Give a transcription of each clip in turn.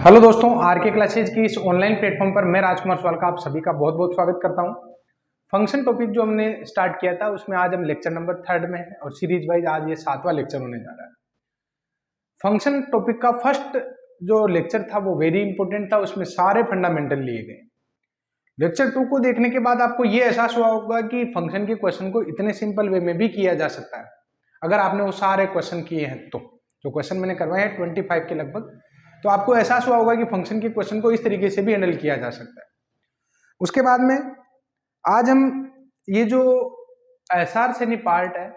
Hello दोस्तों, are के classes की इस ऑनलाइन प्लेटफॉर्म पर मैं राजकुमार सवाल का आप सभी का बहुत बहुत स्वागत करता हूं। फंक्शन टॉपिक जो हमने स्टार्ट किया था उसमें आज हम लेक्चर नंबर 3 में है और सीरीज वाइज आज ये 7वां लेक्चर होने जा रहा है। फंक्शन टॉपिक का फर्स्ट जो लेक्चर था वो वेरी इंपॉर्टेंट था, उसमें सारे फंडामेंटल लिए गए। लेक्चर 2 को देखने के बाद आपको ये एहसास हुआ होगा कि फंक्शन के क्वेश्चन को इतने सिंपल वे में भी किया जा सकता है अगर आपने वो सारे क्वेश्चन किए हैं। तो जो क्वेश्चन मैंने करवाए हैं 25 के लगभग, तो आपको एहसास हुआ होगा कि फंक्शन के क्वेश्चन को इस तरीके से भी हैंडल किया जा सकता है। उसके बाद में आज हम ये जो एसआर सेनी पार्ट है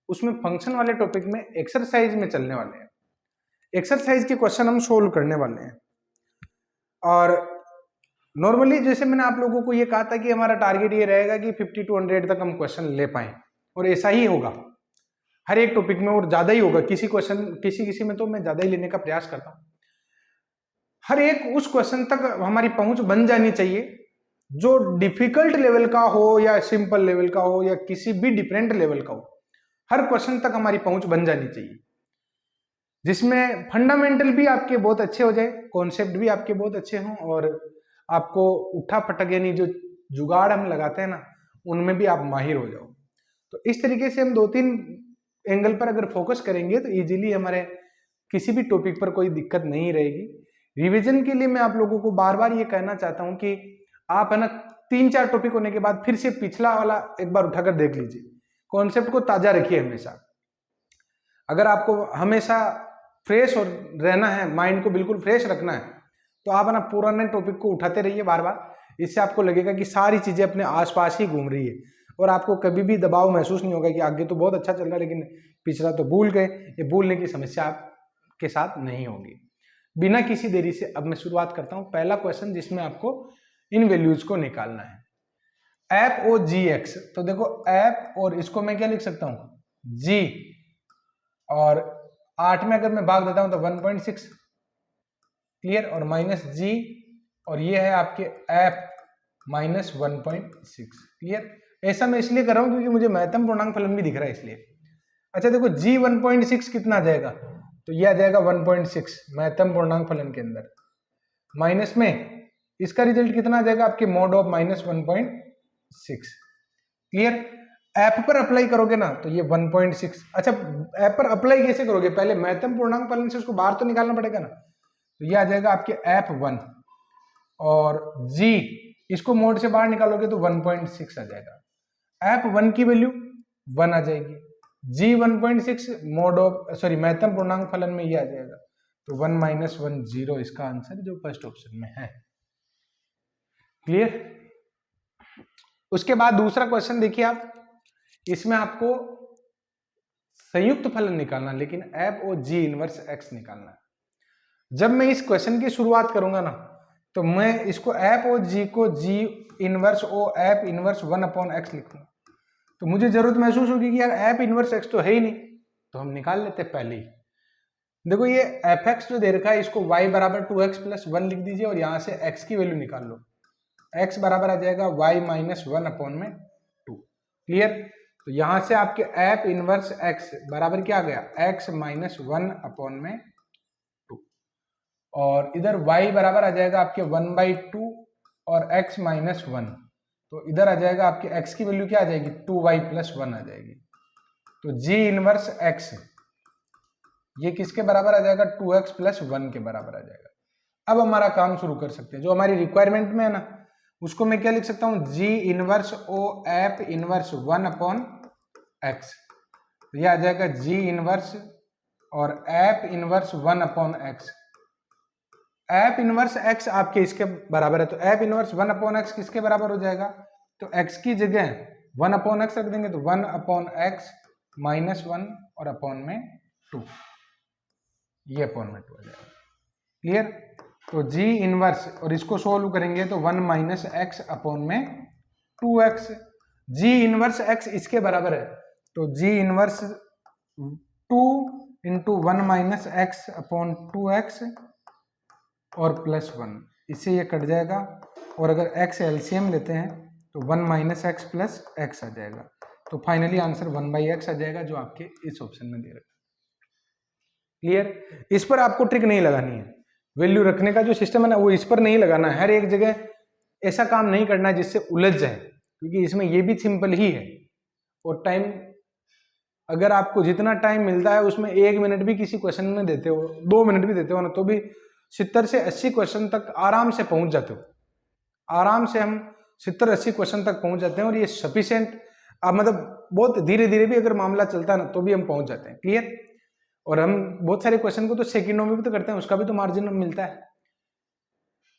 उसमें फंक्शन वाले टॉपिक में एक्सरसाइज में चलने वाले हैं। एक्सरसाइज के क्वेश्चन हम सोल्व करने वाले हैं और नॉर्मली जैसे मैंने आप लोगों को ये कहा था कि हमारा टारगेट ये रहेगा कि 50 to 100 तक हम क्वेश्चन ले पाए, और ऐसा ही होगा हर एक टॉपिक में, और ज्यादा ही होगा। किसी में तो मैं ज्यादा ही लेने का प्रयास करता हूं। हर एक उस क्वेश्चन तक हमारी पहुंच बन जानी चाहिए जो डिफिकल्ट लेवल का हो या सिंपल लेवल का हो या किसी भी डिफरेंट लेवल का हो। हर क्वेश्चन तक हमारी पहुंच बन जानी चाहिए जिसमें फंडामेंटल भी आपके बहुत अच्छे हो जाए, कॉन्सेप्ट भी आपके बहुत अच्छे हों, और आपको उठा पटक यानी जो जुगाड़ हम लगाते हैं ना उनमें भी आप माहिर हो जाओ। तो इस तरीके से हम 2-3 एंगल पर अगर फोकस करेंगे तो इजीली हमारे किसी भी टॉपिक पर कोई दिक्कत नहीं रहेगी। रिवीजन के लिए मैं आप लोगों को बार बार ये कहना चाहता हूं कि आप है ना 3-4 टॉपिक होने के बाद फिर से पिछला वाला एक बार उठाकर देख लीजिए। कॉन्सेप्ट को ताजा रखिए हमेशा। अगर आपको हमेशा फ्रेश और रहना है, माइंड को बिल्कुल फ्रेश रखना है, तो आप है ना पुराने टॉपिक को उठाते रहिए बार बार। इससे आपको लगेगा कि सारी चीजें अपने आसपास ही घूम रही है और आपको कभी भी दबाव महसूस नहीं होगा कि आगे तो बहुत अच्छा चल रहा है लेकिन पिछला तो भूल गए। ये भूलने की समस्या आपके साथ नहीं होगी। बिना किसी देरी से अब मैं शुरुआत करता हूं। पहला क्वेश्चन जिसमें आपको इन वैल्यूज को निकालना है, एफ ओ जी एक्स। तो देखो एफ और इसको मैं क्या लिख सकता हूं, जी, और 8 में अगर मैं भाग देता हूं तो 1.6, क्लियर, और माइनस जी, और ये है आपके एफ माइनस 1.6, क्लियर। ऐसा मैं इसलिए कर रहा हूं क्योंकि मुझे महत्तम पूर्णांक फलन भी दिख रहा है इसलिए। अच्छा देखो जी 1.6 कितना आ जाएगा, तो ये आ जाएगा 1.6 महत्तम पूर्णांक फलन के अंदर, माइनस में इसका रिजल्ट कितना आ जाएगा आपके mode of minus 1.6, clear. App पर अप्लाई करोगे ना तो ये 1.6। अच्छा ऐप पर अप्लाई कैसे करोगे, पहले महत्तम पूर्णांक फलन से उसको बाहर तो निकालना पड़ेगा ना, तो ये आ जाएगा आपके ऐप 1, और जी इसको मोड से बाहर निकालोगे तो 1.6 आ जाएगा। ऐप 1 की वैल्यू 1 आ जाएगी, जी 1.6 मोड ऑफ महत्तम पूर्णांक फलन में ये आ जाएगा, तो 1 माइनस 1 0 इसका आंसर जो फर्स्ट ऑप्शन में है, क्लियर। उसके बाद दूसरा क्वेश्चन देखिए आप, इसमें आपको संयुक्त फलन निकालना, लेकिन f o g inverse x निकालना है। जब मैं इस क्वेश्चन की शुरुआत करूंगा ना तो मैं इसको एफ ओ जी को g inverse o f inverse 1/x लिखूंगा, तो मुझे जरूरत महसूस होगी कि यार एफ इनवर्स एक्स तो है ही नहीं, तो हम निकाल लेते पहले ही। देखो ये एफ एक्स जो दे रखा है इसको y बराबर 2x प्लस 1 लिख दीजिए और यहां से x की वैल्यू निकाल लो। x बराबर आ जाएगा y माइनस 1/2, क्लियर। तो यहां से आपके एफ इनवर्स x बराबर क्या आ गया, x माइनस 1/2, और इधर y बराबर आ जाएगा आपके 1/2 और x माइनस 1, तो इधर आ जाएगा आपके x की वैल्यू क्या आ जाएगी, 2y प्लस 1 आ जाएगी। तो g इनवर्स x ये किसके बराबर आ जाएगा, 2x प्लस 1 के बराबर आ जाएगा। अब हमारा काम शुरू कर सकते हैं, जो हमारी रिक्वायरमेंट में है ना उसको मैं क्या लिख सकता हूं, g inverse o f inverse 1/x, तो ये आ जाएगा g इनवर्स और एफ इनवर्स 1/x। एफ इनवर्स x आपके इसके बराबर है, तो एफ इनवर्स 1/x किसके बराबर हो जाएगा, तो x की जगह 1/x रख देंगे, तो 1/x माइनस 1 और अपॉन में 2, ये अपॉन में 2 आ जाएगा, क्लियर। तो g इनवर्स और इसको सोल्व करेंगे तो 1 माइनस एक्स अपॉन में 2x, g इनवर्स x इसके बराबर है, तो g inverse 2 into 1 minus x upon 2x और प्लस 1, इससे ये कट जाएगा, और अगर x एलसीएम लेते हैं तो 1 माइनस एक्स प्लस एक्स आ जाएगा, तो फाइनली आंसर 1/x आ जाएगा जो आपके इस ऑप्शन में दे रखा है, क्लियर। इस पर आपको ट्रिक नहीं लगानी है, वैल्यू रखने का जो सिस्टम है ना वो इस पर नहीं लगाना है, हर एक जगह ऐसा काम नहीं करना जिससे उलझ जाए, क्योंकि इसमें ये भी सिंपल ही है। और टाइम, अगर आपको जितना टाइम मिलता है उसमें 1 मिनट भी किसी क्वेश्चन में देते हो, 2 मिनट भी देते हो ना, तो भी 70 से 80 क्वेश्चन तक आराम से पहुंच जाते हो। आराम से हम 70-80 क्वेश्चन तक पहुंच जाते हैं, और ये सफिशिएंट, मतलब बहुत धीरे धीरे भी अगर मामला चलता है ना तो भी हम पहुंच जाते हैं। क्लियर? और हम बहुत सारे क्वेश्चन को तो सेकंडों में भी तो करते हैं, उसका भी तो मार्जिन मिलता है।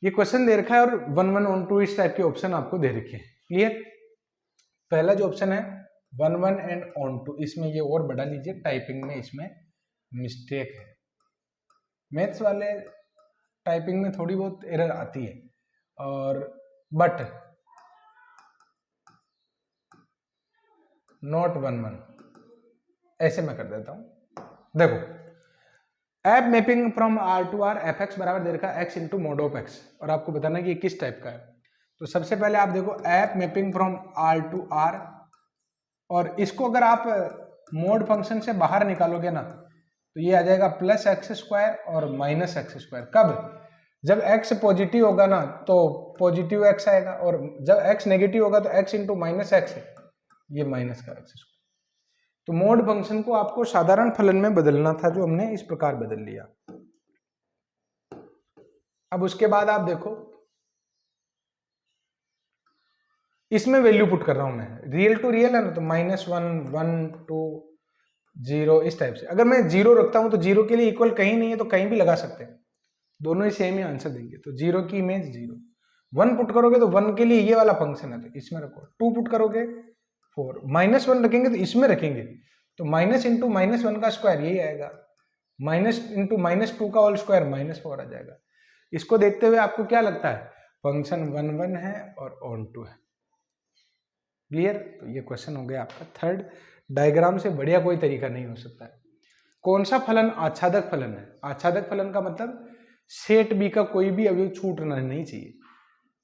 ये क्वेश्चन दे रखा है और 1 1 ऑन 2 इस टाइप के ऑप्शन आपको दे रखे हैं। क्लियर? पहला जो ऑप्शन है 1 1 एंड ऑन 2, इसमें ये और बढ़ा लीजिए, टाइपिंग में इसमें मिस्टेक है। मैथ्स वाले टाइपिंग में थोड़ी बहुत एरर आती है, और बट नॉट 1 1 ऐसे मैं कर देता हूं। देखो, f mapping from R to R f x बराबर दे रखा है x into mod of x, और आपको बताना है कि किस टाइप का है। तो सबसे पहले आप देखो f mapping from R to R, और इसको अगर आप मोड फंक्शन से बाहर निकालोगे ना तो ये आ जाएगा प्लस एक्स स्क्वायर और माइनस एक्स स्क्वायर। कब? जब x पॉजिटिव होगा ना तो पॉजिटिव x आएगा, और जब x नेगेटिव होगा तो x इंटू माइनस एक्स है, ये माइनस का एक्स स्क्वायर। तो मोड फंक्शन को आपको साधारण फलन में बदलना था, जो हमने इस प्रकार बदल लिया। अब उसके बाद आप देखो, इसमें वैल्यू पुट कर रहा हूं मैं, रियल टू रियल है ना, तो -1 1 2 0 इस टाइप से। अगर मैं 0 रखता हूं तो 0 के लिए इक्वल कहीं नहीं है, तो कहीं भी लगा सकते हैं, दोनों ही सेम ही आंसर देंगे। तो 0 की इमेज 0, 1 पुट करोगे तो 1 के लिए ये वाला फंक्शन है तो इसमें रखो, 2 पुट करोगे 4, -1 रखेंगे तो इसमें रखेंगे, तो माइनस इंटू -1 का स्क्वायर यही आएगा, माइनस इंटू -2 का होल स्क्वायर -4 आ जाएगा। इसको देखते हुए आपको क्या लगता है? फंक्शन 1 1 है और ऑन 2 है। क्लियर? तो ये क्वेश्चन हो गया आपका थर्ड। डायग्राम से बढ़िया कोई तरीका नहीं हो सकता है। कौन सा फलन आच्छादक फलन है? आच्छादक फलन का मतलब सेट बी का कोई भी अवयव छूटना नहीं चाहिए।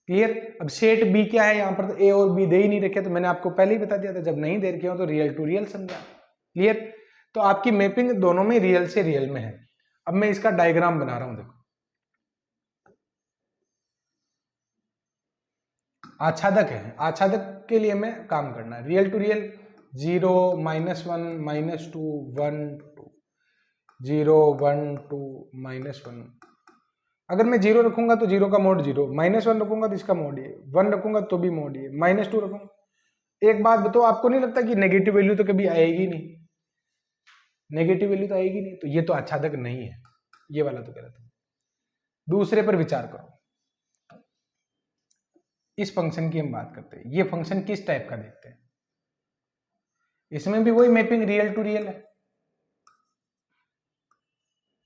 क्लियर? अब सेट बी क्या है, यहाँ पर तो ए और बी दे ही नहीं रखे, तो मैंने आपको पहले ही बता दिया था, जब नहीं दे रखे हो तो रियल टू रियल समझा। क्लियर? तो आपकी मैपिंग दोनों में रियल से रियल में है। अब मैं इसका डायग्राम बना रहा हूं, देखो आच्छादक है, आच्छादक के लिए मैं काम करना है, रियल टू रियल 0 -1 -2 1 2 0 1 2 -1। अगर मैं 0 रखूंगा तो 0 का मोड 0, -1 रखूंगा तो इसका मोड ये, 1 रखूंगा तो भी मोड ये, -2 रखूंगा। एक बात बताओ, आपको नहीं लगता कि नेगेटिव वैल्यू तो कभी आएगी नहीं? नेगेटिव वैल्यू तो आएगी नहीं, तो ये तो आच्छादक नहीं है, ये वाला तो गलत है। दूसरे पर विचार करो, इस फंक्शन की हम बात करते हैं, ये फंक्शन किस टाइप का देखते हैं। इसमें भी वही मैपिंग रियल टू रियल है,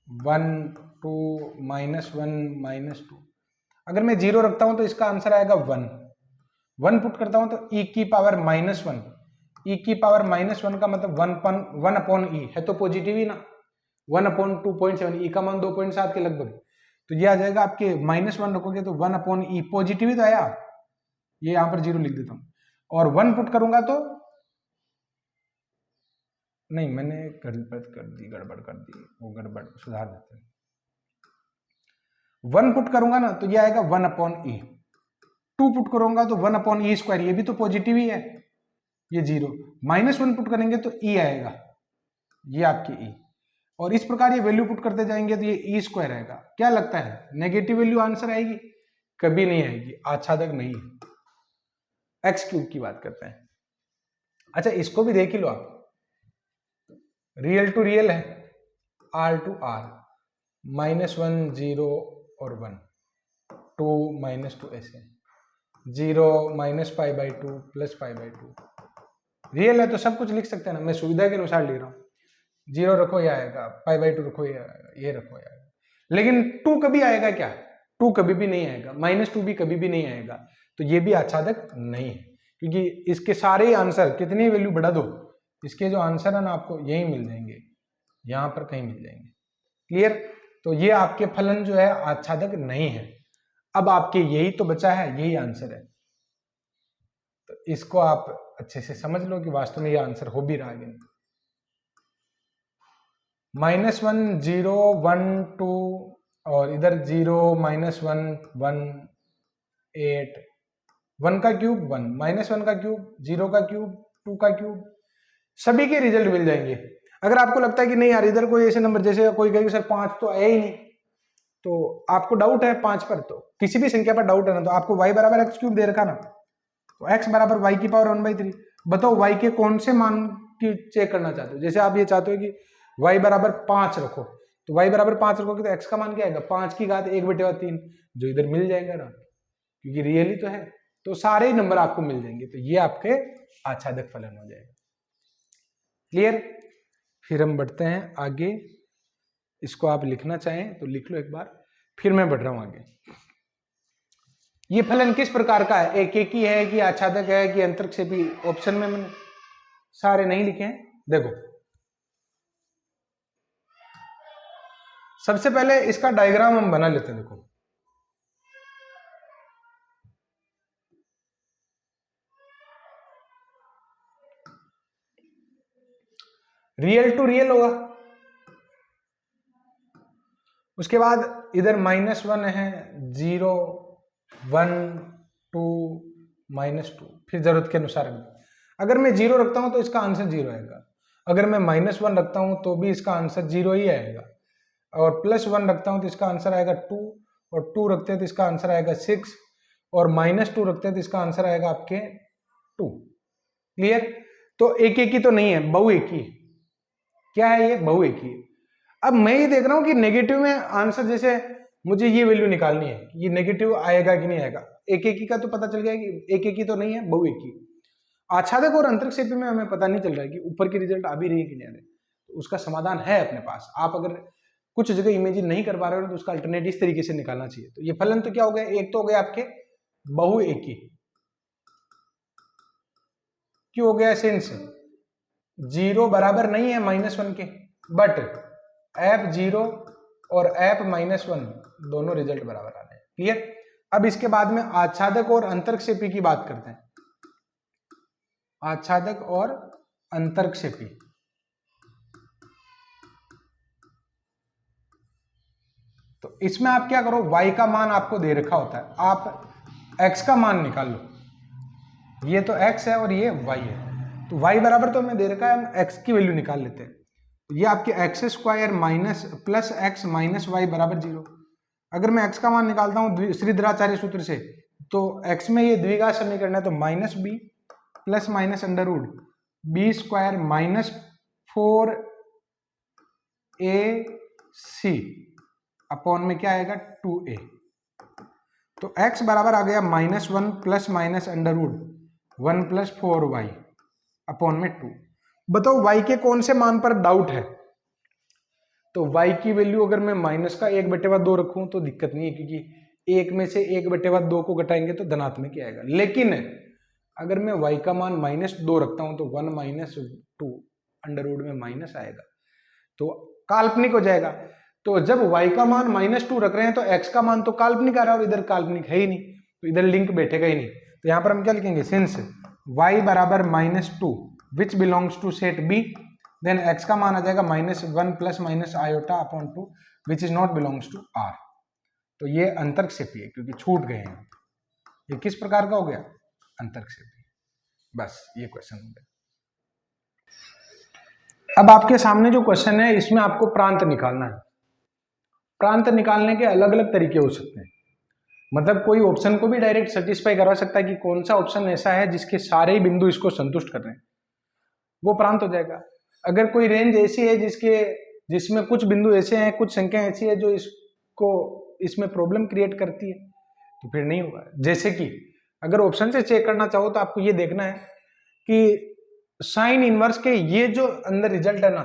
1 2 -1 -2। अगर मैं 0 रखता हूं तो इसका आंसर आएगा 1, 1 पुट करता हूं तो e की पावर -1, e की पावर -1 का मतलब 1 अपॉन ई है, तो पॉजिटिव ही ना, 1 अपॉन 2.7, ई का मान 2.7 के लगभग, तो ये आ जाएगा आपके -1 रखोगे तो 1 अपॉन ई, पॉजिटिव ही तो आया, ये यहां पर 0 लिख देता हूं, और 1 पुट करूंगा तो नहीं, मैंने गड़बड़ कर दी, वो गड़बड़ सुधार देते हैं। 1 पुट करूंगा ना तो ये आएगा 1 अपॉन ई, 2 पुट करूंगा तो 1 अपॉन ई स्क्वायर, ये भी तो पॉजिटिव ही है, ये 0, -1 पुट करेंगे तो ई आएगा, ये आपकी ई, और इस प्रकार ये वैल्यू पुट करते जाएंगे तो ये ई स्क्वायर आएगा। क्या लगता है नेगेटिव वैल्यू आंसर आएगी? कभी नहीं आएगी, आच्छादक नहीं है। एक्स क्यूब की बात करते हैं। अच्छा, इसको भी देख ही लो आप, रियल टू रियल है, आर टू आर, -1 0 और 1 2 -2 ऐसे, 0 -π/2 +π/2, रियल है तो सब कुछ लिख सकते हैं ना, मैं सुविधा के अनुसार ले रहा हूँ, 0 रखो ये आएगा, π/2 रखो ये रखो ये आएगा, लेकिन 2 कभी आएगा क्या? 2 कभी भी नहीं आएगा, -2 भी कभी भी नहीं आएगा, तो ये भी आच्छादक नहीं है, क्योंकि इसके सारे आंसर कितनी वैल्यू बढ़ा दो, इसके जो आंसर है ना आपको यही मिल जाएंगे, यहां पर कहीं मिल जाएंगे। क्लियर? तो ये आपके फलन जो है आच्छादक नहीं है। अब आपके यही तो बचा है, यही आंसर है, तो इसको आप अच्छे से समझ लो कि वास्तव में ये आंसर हो भी रहा है। -1 0 1 2 और इधर 0 -1 1 8 1 का क्यूब 1 -1 का क्यूब 0 का क्यूब 2 का क्यूब, सभी के रिजल्ट मिल जाएंगे। अगर आपको लगता है कि नहीं यार इधर कोई ऐसे नंबर, जैसे कोई कहेगा सर 5 तो है ही नहीं, तो आपको डाउट है 5 पर, तो किसी भी संख्या पर डाउट है ना, तो आपको y बराबर x क्यूब दे रखा ना, तो x बराबर y की पावर 1/3। बताओ y के कौन से मान की चेक करना चाहते हो। जैसे आप ये चाहते हो कि y बराबर 5 रखो, तो y बराबर 5 रखोगे तो x का मान क्या आएगा, 5 की घात 1/3, जो इधर मिल जाएगा ना, क्योंकि रियली तो है, तो सारे ही नंबर आपको मिल जाएंगे। तो ये आपके आच्छादक फलन हो जाएगा। क्लियर। फिर हम बढ़ते हैं आगे, इसको आप लिखना चाहें तो लिख लो एक बार, फिर मैं बढ़ रहा हूं आगे। ये फलन किस प्रकार का है, एकेकी है कि आच्छादक है कि अंतर्क्षेपी। ऑप्शन में मैंने सारे नहीं लिखे हैं। देखो सबसे पहले इसका डायग्राम हम बना लेते हैं। देखो रियल टू रियल होगा, उसके बाद इधर -1 है, 0 1 2 -2, फिर जरूरत के अनुसार। अगर मैं 0 रखता हूं तो इसका आंसर 0 आएगा, अगर मैं -1 रखता हूं तो भी इसका आंसर 0 ही आएगा, और +1 रखता हूं तो इसका आंसर आएगा 2, और 2 रखते हैं तो इसका आंसर आएगा 6, और -2 रखते हैं तो इसका आंसर आएगा आपके 2। क्लियर। तो एक ही तो नहीं है, बहुएकी। क्या है ये, बहुएकी। अब मैं ये देख रहा हूं कि नेगेटिव में आंसर, जैसे मुझे ये वैल्यू निकालनी है, ये नेगेटिव आएगा कि नहीं आएगा। एक एक का तो पता चल गया कि एक एक तो नहीं है, बहुएकी। आच्छादक और अंतर्क्षेपी में हमें पता नहीं चल रहा है कि ऊपर की रिजल्ट आ भी रही है कि नहीं आ रही, तो उसका समाधान है अपने पास। आप अगर कुछ जगह इमेजिन नहीं कर पा रहे हो तो उसका अल्टरनेट इस तरीके से निकालना चाहिए। तो ये फलन तो क्या हो गया, एक तो हो गया आपके बहुएकी, क्यों हो गया, सिंस 0 बराबर नहीं है -1 के, बट f0 और f-1 दोनों रिजल्ट बराबर आ रहे हैं। क्लियर। अब इसके बाद में आच्छादक और अंतर्क्षेपी की बात करते हैं। आच्छादक और अंतर्क्षेपी, तो इसमें आप क्या करो, y का मान आपको दे रखा होता है, आप x का मान निकाल लो। ये तो x है और ये y है, तो y बराबर तो हमें दे रखा है, हम x की वैल्यू निकाल लेते हैं। ये आपके x² plus x minus Y बराबर 0। अगर मैं x का मान निकालता हूँ श्रीधराचार्य सूत्र से, तो x में ये द्विघात समीकरण है, तो -b plus minus under root b² minus 4ac upon में क्या आएगा 2a। तो x बराबर आ गया -1 plus minus under root 1 plus 4y upon में 2। बताओ y के कौन से मान पर डाउट है। तो y की वैल्यू अगर मैं माइनस का 1/2 रखूं तो दिक्कत नहीं है, क्योंकि 1 में से 1/2 को घटाएंगे तो धनात्मक ही आएगा। लेकिन अगर मैं y का मान -2 रखता हूं तो 1 - 2 अंडर रूट में माइनस आएगा, तो काल्पनिक हो जाएगा। तो जब y का मान -2 रख रहे हैं तो x का मान तो काल्पनिक आ रहा है, और इधर काल्पनिक है ही नहीं, तो इधर लिंक बैठेगा ही नहीं। तो यहां पर हम क्या लिखेंगे, सिंस y बराबर -2 which belongs to set b, then x का मान आ जाएगा -1 plus minus iota upon 2 which is not belongs to r। तो ये अंतर्क्षेपी है, क्योंकि छूट गए हैं। ये किस प्रकार का हो गया, अंतर्क्षेपी। बस ये क्वेश्चन हो गया। अब आपके सामने जो क्वेश्चन है, इसमें आपको प्रांत निकालना है। प्रांत निकालने के अलग अलग तरीके हो सकते हैं, मतलब कोई ऑप्शन को भी डायरेक्ट सेटिस्फाई करा सकता है कि कौन सा ऑप्शन ऐसा है जिसके सारे ही बिंदु इसको संतुष्ट कर रहे हैं, वो प्रांत हो जाएगा। अगर कोई रेंज ऐसी है जिसमें कुछ बिंदु ऐसे हैं, कुछ संख्या ऐसी है जो इसमें प्रॉब्लम क्रिएट करती है, तो फिर नहीं होगा। जैसे कि अगर ऑप्शन से चेक करना चाहो तो आपको ये देखना है कि साइन इनवर्स के ये जो अंदर रिजल्ट है ना,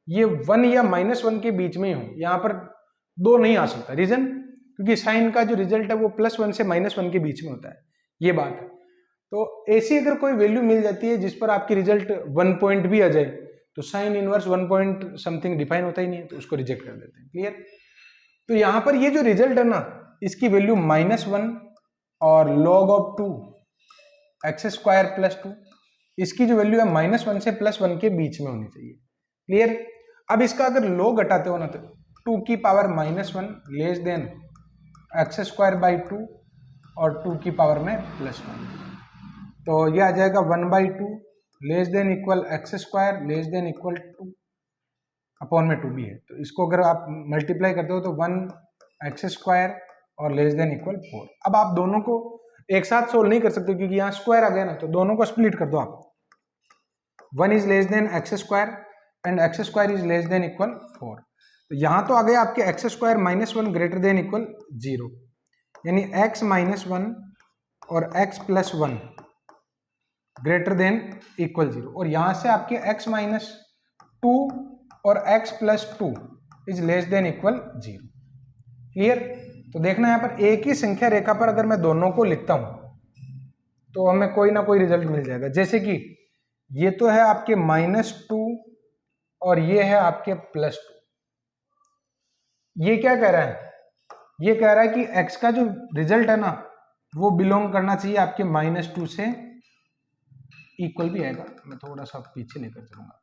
ये 1 या -1 के बीच में ही हो, यहाँ पर 2 नहीं आ सकता। रीजन, क्योंकि साइन का जो रिजल्ट है वो +1 से -1 के बीच में होता है, ये बात है। तो ऐसी अगर कोई वैल्यू मिल जाती है जिस पर आपकी रिजल्ट 1 पॉइंट भी आ जाए, तो sine inverse 1 point something define होता ही नहीं है, तो उसको रिजेक्ट कर देते हैं। क्लियर। तो यहां पर ये जो रिजल्ट है ना, इसकी वैल्यू -1 और log ऑफ 2 x² + 2, इसकी जो वैल्यू है -1 से +1 के बीच में होनी चाहिए। क्लियर। अब इसका अगर log घटाते हो ना, तो 2 की power -1 less than x² by 2 और 2 की पावर में +1, तो ये आ जाएगा 1/2 less than equal x² less than equal 2 upon में 2 भी है, तो इसको अगर आप मल्टीप्लाई करते हो तो 1x² और लेस देन इक्वल 4। अब आप दोनों को एक साथ सोल्व नहीं कर सकते क्योंकि यहाँ स्क्वायर आ गया ना, तो दोनों को स्प्लिट कर दो आप। 1 is less than x² and x² is less than equal 4, तो यहाँ तो आ गया आपके x² -1 ग्रेटर देन इक्वल 0, यानी x -1 और x + 1 ग्रेटर देन इक्वल 0, और यहाँ से आपके x -2 और x + 2 is less than equal 0। Clear? तो देखना यहाँ पर एक ही संख्या रेखा पर अगर मैं दोनों को लिखता हूं तो हमें कोई ना कोई रिजल्ट मिल जाएगा। जैसे कि ये तो है आपके -2 और ये है आपके +2। ये क्या कह रहा है? ये कह रहा है कि x का जो रिजल्ट है ना वो बिलोंग करना चाहिए आपके -2 से इक्वल भी आएगा। मैं थोड़ा सा पीछे लेकर चलूंगा।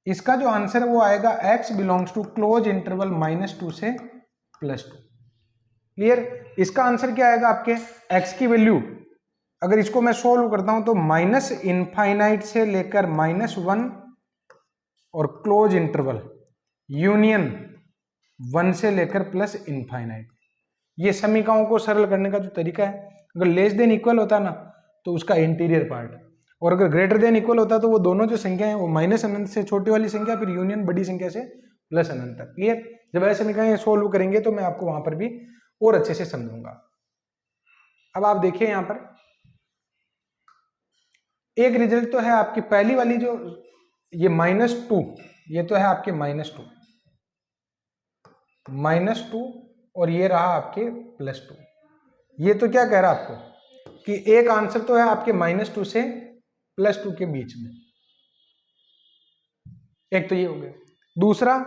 इसका जो आंसर है वो आएगा x belongs to close interval -2 से +2। क्लियर? इसका आंसर क्या आएगा आपके x की वैल्यू, अगर इसको मैं सोल्व करता हूं तो -∞ से लेकर -1 और क्लोज इंटरवल यूनियन 1 से लेकर +∞। ये समीकरणों को सरल करने का जो तरीका है, अगर लेस देन इक्वल होता ना तो उसका इंटीरियर पार्ट, और अगर ग्रेटर देन इक्वल होता तो वो दोनों जो संख्या है वो -∞ से छोटी वाली संख्या फिर यूनियन बड़ी संख्या से +∞ तक। क्लियर? जब ऐसे समीकरण सोल्व करेंगे तो मैं आपको वहां पर भी और अच्छे से समझूंगा। अब आप देखिए यहां पर एक रिजल्ट तो है आपकी पहली वाली जो ये -2, ये तो है आपके -2 और ये रहा आपके +2। ये तो क्या कह रहा है आपको कि एक आंसर तो है आपके -2 से +2 के बीच में, एक तो ये हो गया। दूसरा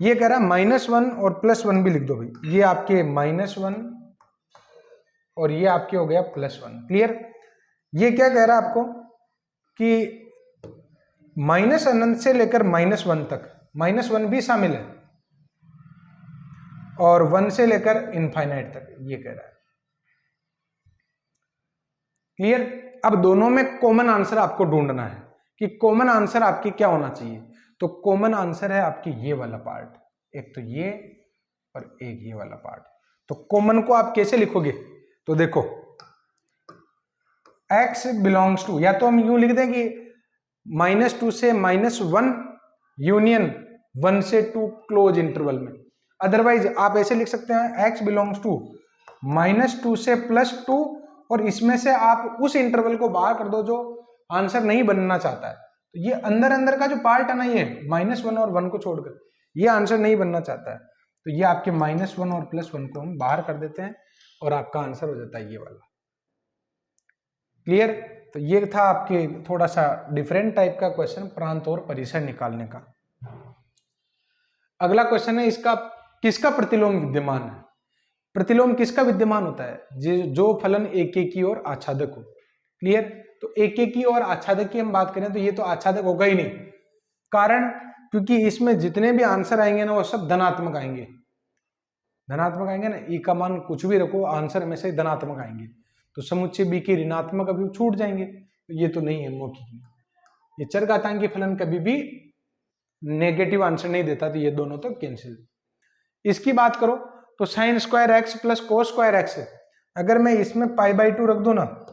ये कह रहा है -1 और +1 भी लिख दो भाई, ये आपके -1 और ये आपके हो गया +1। क्लियर? ये क्या कह रहा है आपको कि -∞ से लेकर -1 तक, -1 भी शामिल है और 1 से लेकर इनफाइनाइट तक, ये कह रहा है। क्लियर? अब दोनों में कॉमन आंसर आपको ढूंढना है कि कॉमन आंसर आपकी क्या होना चाहिए। तो कॉमन आंसर है आपकी ये वाला पार्ट, एक तो ये और एक ये वाला पार्ट। तो कॉमन को आप कैसे लिखोगे? तो देखो x बिलोंग्स टू, या तो हम यूं लिख दें कि -2 से -1 यूनियन 1 से 2 क्लोज इंटरवल में। अदरवाइज आप ऐसे लिख सकते हैं x बिलोंग्स टू -2 से +2 और इसमें से आप उस इंटरवल को बाहर कर दो जो आंसर नहीं बनना चाहता है। तो ये अंदर अंदर का जो पार्ट है ना, ये -1 और 1 को छोड़कर ये आंसर नहीं बनना चाहता है, तो ये आपके -1 और +1 को हम बाहर कर देते हैं और आपका आंसर हो जाता है ये वाला। क्लियर? तो ये था आपके थोड़ा सा डिफरेंट टाइप का क्वेश्चन, प्रांत और परिसर निकालने का। अगला क्वेश्चन है इसका, किसका प्रतिलोम विद्यमान है? प्रतिलोम किसका विद्यमान होता है? जो फलन एकेकी और आच्छादक हो। क्लियर? तो एकेकी और आच्छादक की हम बात करें तो ये तो आच्छादक होगा ही नहीं, कारण क्योंकि इसमें जितने भी आंसर आएंगे ना वो सब धनात्मक आएंगे। धनात्मक आएंगे ना, ई का मान कुछ भी रखो आंसर में से धनात्मक आएंगे, तो समुच्चय बी के ऋणात्मक अभी छूट जाएंगे, तो ये तो नहीं है मौखिक। ये चरघातांकी फलन कभी भी नेगेटिव आंसर नहीं देता, तो ये दोनों तो कैंसिल। इसकी बात करो तो sin² x + cos² x, अगर मैं इसमें π/2 रख दूं ना,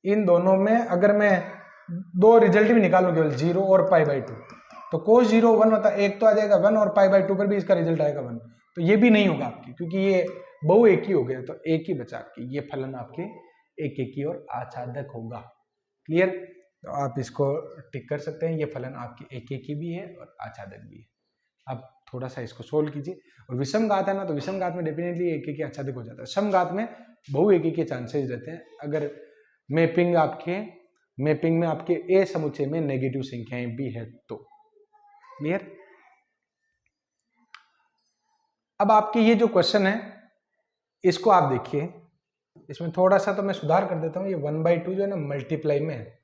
इन दोनों में अगर मैं दो रिजल्ट भी निकालूं केवल 0 और π/2, तो cos 0 1 होता है, एक तो आ जाएगा 1 और π/2 पर भी इसका रिजल्ट आएगा 1, तो ये भी नहीं होगा आपकी क्योंकि ये बहु एक ही हो गया, तो एक ही बचा आपकी, ये फलन आपके एक ही और आच्छादक होगा। क्लियर? तो आप इसको टिक कर सकते हैं, ये फलन आपकी एक ही भी है और आच्छादक भी है। आप थोड़ा सा इसको सोल्व कीजिए, और विषम घात है ना, तो विषम घात में डेफिनेटली एक ही आच्छादक हो जाता है, समघात में बहु एक के चांसेस रहते हैं अगर मैपिंग में आपके ए समुच्चय में नेगेटिव संख्याएं भी है तो। क्लियर? अब आपके ये जो क्वेश्चन है इसको आप देखिए, इसमें थोड़ा सा तो मैं सुधार कर देता हूं, ये 1/2 जो है ना मल्टीप्लाई में है,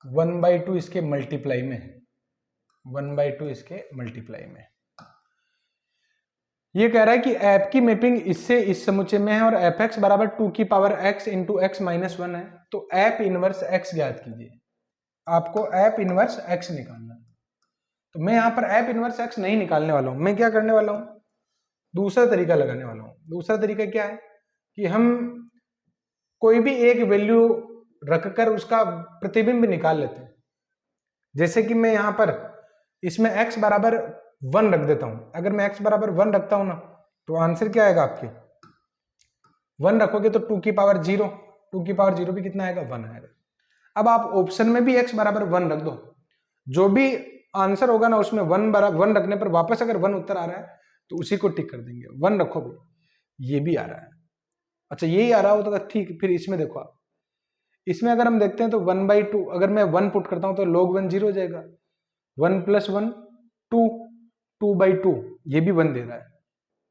1/2 इसके मल्टीप्लाई में है, 1/2 इसके मल्टीप्लाई में। ये कह रहा है कि ऐप की मैपिंग इससे इस समुच्चय में है और fx बराबर 2 की power x into x minus 1 है। तो ऐप इनवर्स x ज्ञात कीजिए। आपको ऐप इनवर्स x निकालना है। तो मैं यहाँ पर ऐप इनवर्स x नहीं निकालने वाला हूँ, मैं क्या करने वाला हूँ, दूसरा तरीका लगाने वाला हूँ। दूसरा तरीका क्या है कि हम कोई भी एक वैल्यू रखकर उसका प्रतिबिंब निकाल लेते हैं। जैसे कि मैं यहाँ पर इसमें x बराबर 1 रख देता हूं। अगर मैं x बराबर 1 रखता हूं ना, तो आंसर क्या आएगा आपके, 1 रखोगे तो 2 की पावर 0, 2 की पावर 0 भी कितना आएगा, 1 आएगा। अब आप ऑप्शन में भी x बराबर 1 रख दो, जो भी आंसर होगा ना उसमें 1 रखने पर वापस अगर 1 उत्तर आ रहा है तो उसी को टिक कर देंगे। 1 रखोगे, ये भी आ रहा है, अच्छा यही आ रहा हो तो ठीक। फिर इसमें देखो आप, इसमें अगर हम देखते हैं तो 1/2, अगर मैं 1 पुट करता हूं तो log 1 0 हो जाएगा। 1 + 1 2, 2/2, ये भी 1 दे रहा है,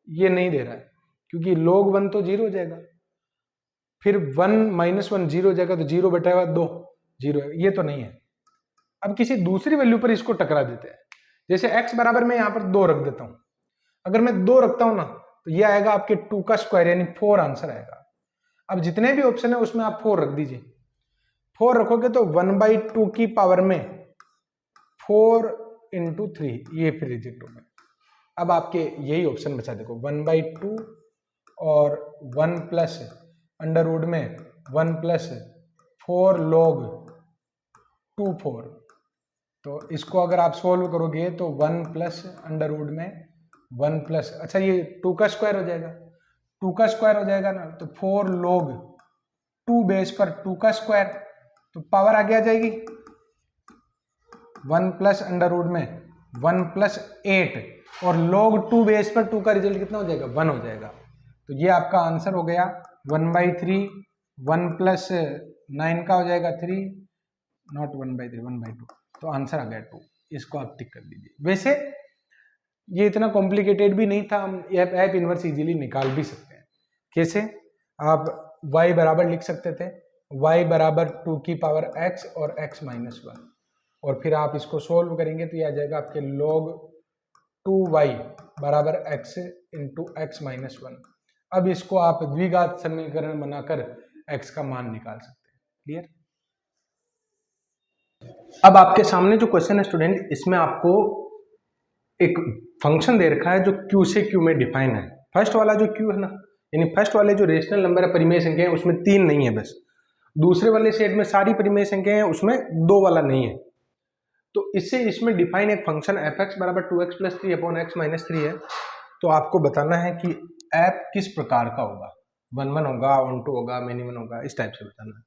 ये नहीं दे रहा है क्योंकि log 1 तो 0 हो जाएगा। फिर 1 - 1 0 हो जाएगा, तो 0/2 0 है, ये तो नहीं है। अब किसी दूसरी वैल्यू पर इसको टकरा देते हैं। जैसे x बराबर मैं यहाँ पर 2 रख देता हूं। अगर मैं 2 रखता हूं ना, तो ये आएगा आपके 2 का स्क्वायर यानी 4 आंसर आएगा। अब जितने भी ऑप्शन है उसमें आप 4 रख दीजिए। 4 रखोगे तो 1/2 की पावर में 4 × 3, ये फिर रिजेक्ट हो गया। अब आपके यही ऑप्शन बचा, देखो 1/2 और 1 प्लस अंडर रूट में 1 + 4 log 2 4। तो इसको अगर आप सोल्व करोगे तो 1 प्लस अंडर रूट में 1 प्लस, अच्छा ये 2 का स्क्वायर हो जाएगा, 2 का स्क्वायर हो जाएगा ना, तो 4 log 2 बेस पर 2 का स्क्वायर, तो पावर आगे आ जाएगी 1 प्लस अंडर रूट में 1 + 8 और log 2 बेस पर 2 का रिजल्ट कितना हो जाएगा, 1 हो जाएगा। तो ये आपका आंसर हो गया 1/3, 1 + 9 का हो जाएगा 3, नॉट 1/3, 1/2, तो आंसर आ गया 2। इसको आप टिक कर दीजिए। वैसे ये इतना कॉम्प्लिकेटेड भी नहीं था, हम ऐप इनवर्स इजीली निकाल भी सकते हैं। कैसे, आप y बराबर लिख सकते थे, y बराबर 2 की पावर x और x माइनस 1, और फिर आप इसको सोल्व करेंगे तो ये आ जाएगा आपके log 2y बराबर x इंटू x माइनस 1। अब इसको आप द्विघात समीकरण बनाकर x का मान निकाल सकते हैं। क्लियर। अब आपके सामने जो क्वेश्चन है स्टूडेंट, इसमें आपको एक फंक्शन दे रखा है जो q से q में डिफाइन है। फर्स्ट वाला जो q है ना, यानी फर्स्ट वाले जो रेशनल नंबर है, परिमेय संख्या है, उसमें 3 नहीं है बस। दूसरे वाले सेट में सारी परिमेय संख्या है, उसमें 2 वाला नहीं है। तो इससे इसमें डिफाइन एक फंक्शन fx बराबर 2x + 3/x माइनस 3 है। तो आपको बताना है कि ऐप किस प्रकार का होगा, 1 1 होगा, 1 2 होगा, मेनी 1 होगा, इस टाइप से बताना है।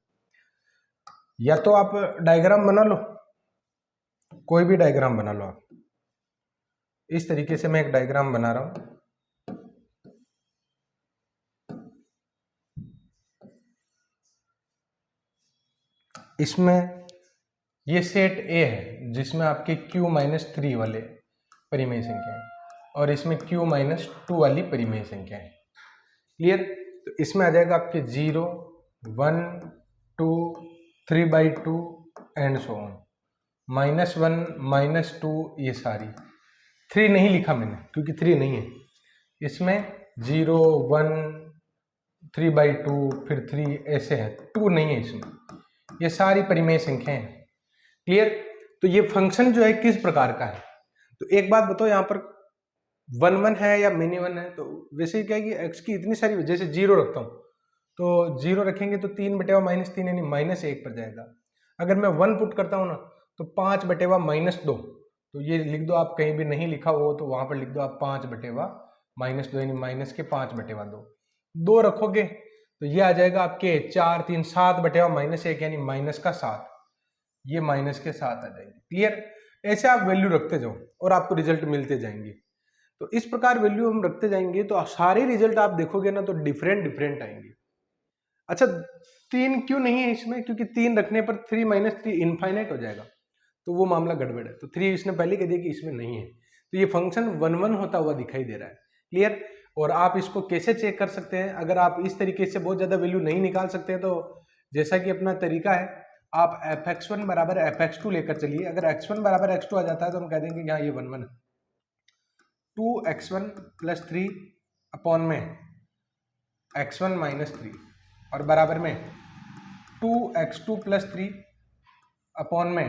या तो आप डायग्राम बना लो, कोई भी डायग्राम बना लो आप। इस तरीके से मैं एक डायग्राम बना रहा हूं। इसमें ये सेट A है जिसमें आपके q - 3 वाले परिमेय संख्या है, और इसमें q - 2 वाली परिमेय संख्या है। क्लियर। तो इसमें आ जाएगा आपके 0 1 2 3/2 एंड सो ऑन, -1 -2, ये सारी 3 नहीं लिखा मैंने क्योंकि 3 नहीं है इसमें। 0 1 3/2 फिर 3 ऐसे है, 2 नहीं है इसमें। ये सारी परिमेय संख्याएं हैं। क्लियर। तो ये फंक्शन जो है किस प्रकार का है, तो एक बात बताओ, यहाँ पर 1 1 है या मेनी 1 है। तो वैसे क्या है कि x की इतनी सारी, जैसे 0 रखता हूँ तो 0 रखेंगे तो 3/-3 यानी -1 पर जाएगा। अगर मैं 1 पुट करता हूँ ना, तो 5/-2, तो ये लिख दो आप, कहीं भी नहीं लिखा हो तो वहां पर लिख दो आप 5/-2 यानी माइनस के 5/2। 2 रखोगे तो ये आ जाएगा आपके 4 3 7/-1 यानी -7, ये -7 आ जाएगी। क्लियर। ऐसे आप वैल्यू रखते जाओ और आपको रिजल्ट मिलते जाएंगे। तो इस प्रकार वैल्यू हम रखते जाएंगे तो सारे रिजल्ट आप देखोगे ना तो डिफरेंट आएंगे। अच्छा 3 क्यों नहीं है इसमें, क्योंकि 3 रखने पर 3 - 3 इनफाइनाइट हो जाएगा, तो वो मामला गड़बड़ है। तो 3 इसने पहले कह दिया कि इसमें नहीं है, तो ये फंक्शन 1 1 होता हुआ दिखाई दे रहा है। क्लियर। और आप इसको कैसे चेक कर सकते हैं, अगर आप इस तरीके से बहुत ज्यादा वैल्यू नहीं निकाल सकते हैं तो जैसा कि अपना तरीका है, आप fx1 बराबर fx2 लेकर चलिए। अगर x1 बराबर x2 आ जाता है तो हम कह देंगे कि हाँ ये 1 1 है। 2x1 प्लस 3 अपॉन में x1 माइनस 3 और बराबर में 2x2 प्लस 3 अपॉन में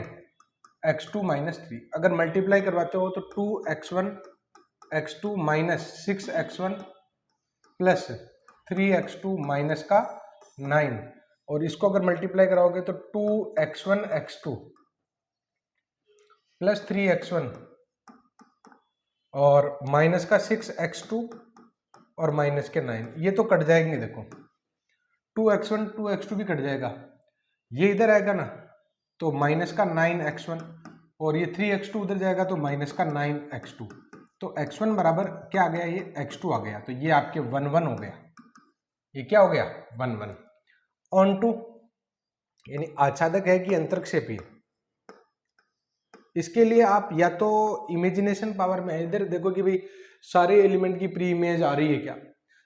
x2 माइनस 3। अगर मल्टीप्लाई करवाते हो तो 2x1 x2 minus 6x1 plus 3x2 minus का 9 और इसको अगर मल्टीप्लाई कराओगे तो 2x1 x2 प्लस 3x1 और माइनस का 6x2 और माइनस के 9, ये तो कट जाएंगे। देखो 2x1 2x2 भी कट जाएगा, ये इधर आएगा ना तो माइनस का 9x1 और ये 3x2 उधर जाएगा तो माइनस का 9x2। तो x1 बराबर क्या आ गया, ये x2 आ गया। तो ये आपके 1 1 हो गया। ये क्या हो गया 1 1। ऑन टू यानी आच्छादक है कि अंतर्क्षेपी, इसके लिए आप या तो इमेजिनेशन पावर में इधर देखो कि भाई सारे एलिमेंट की प्री इमेज आ रही है क्या।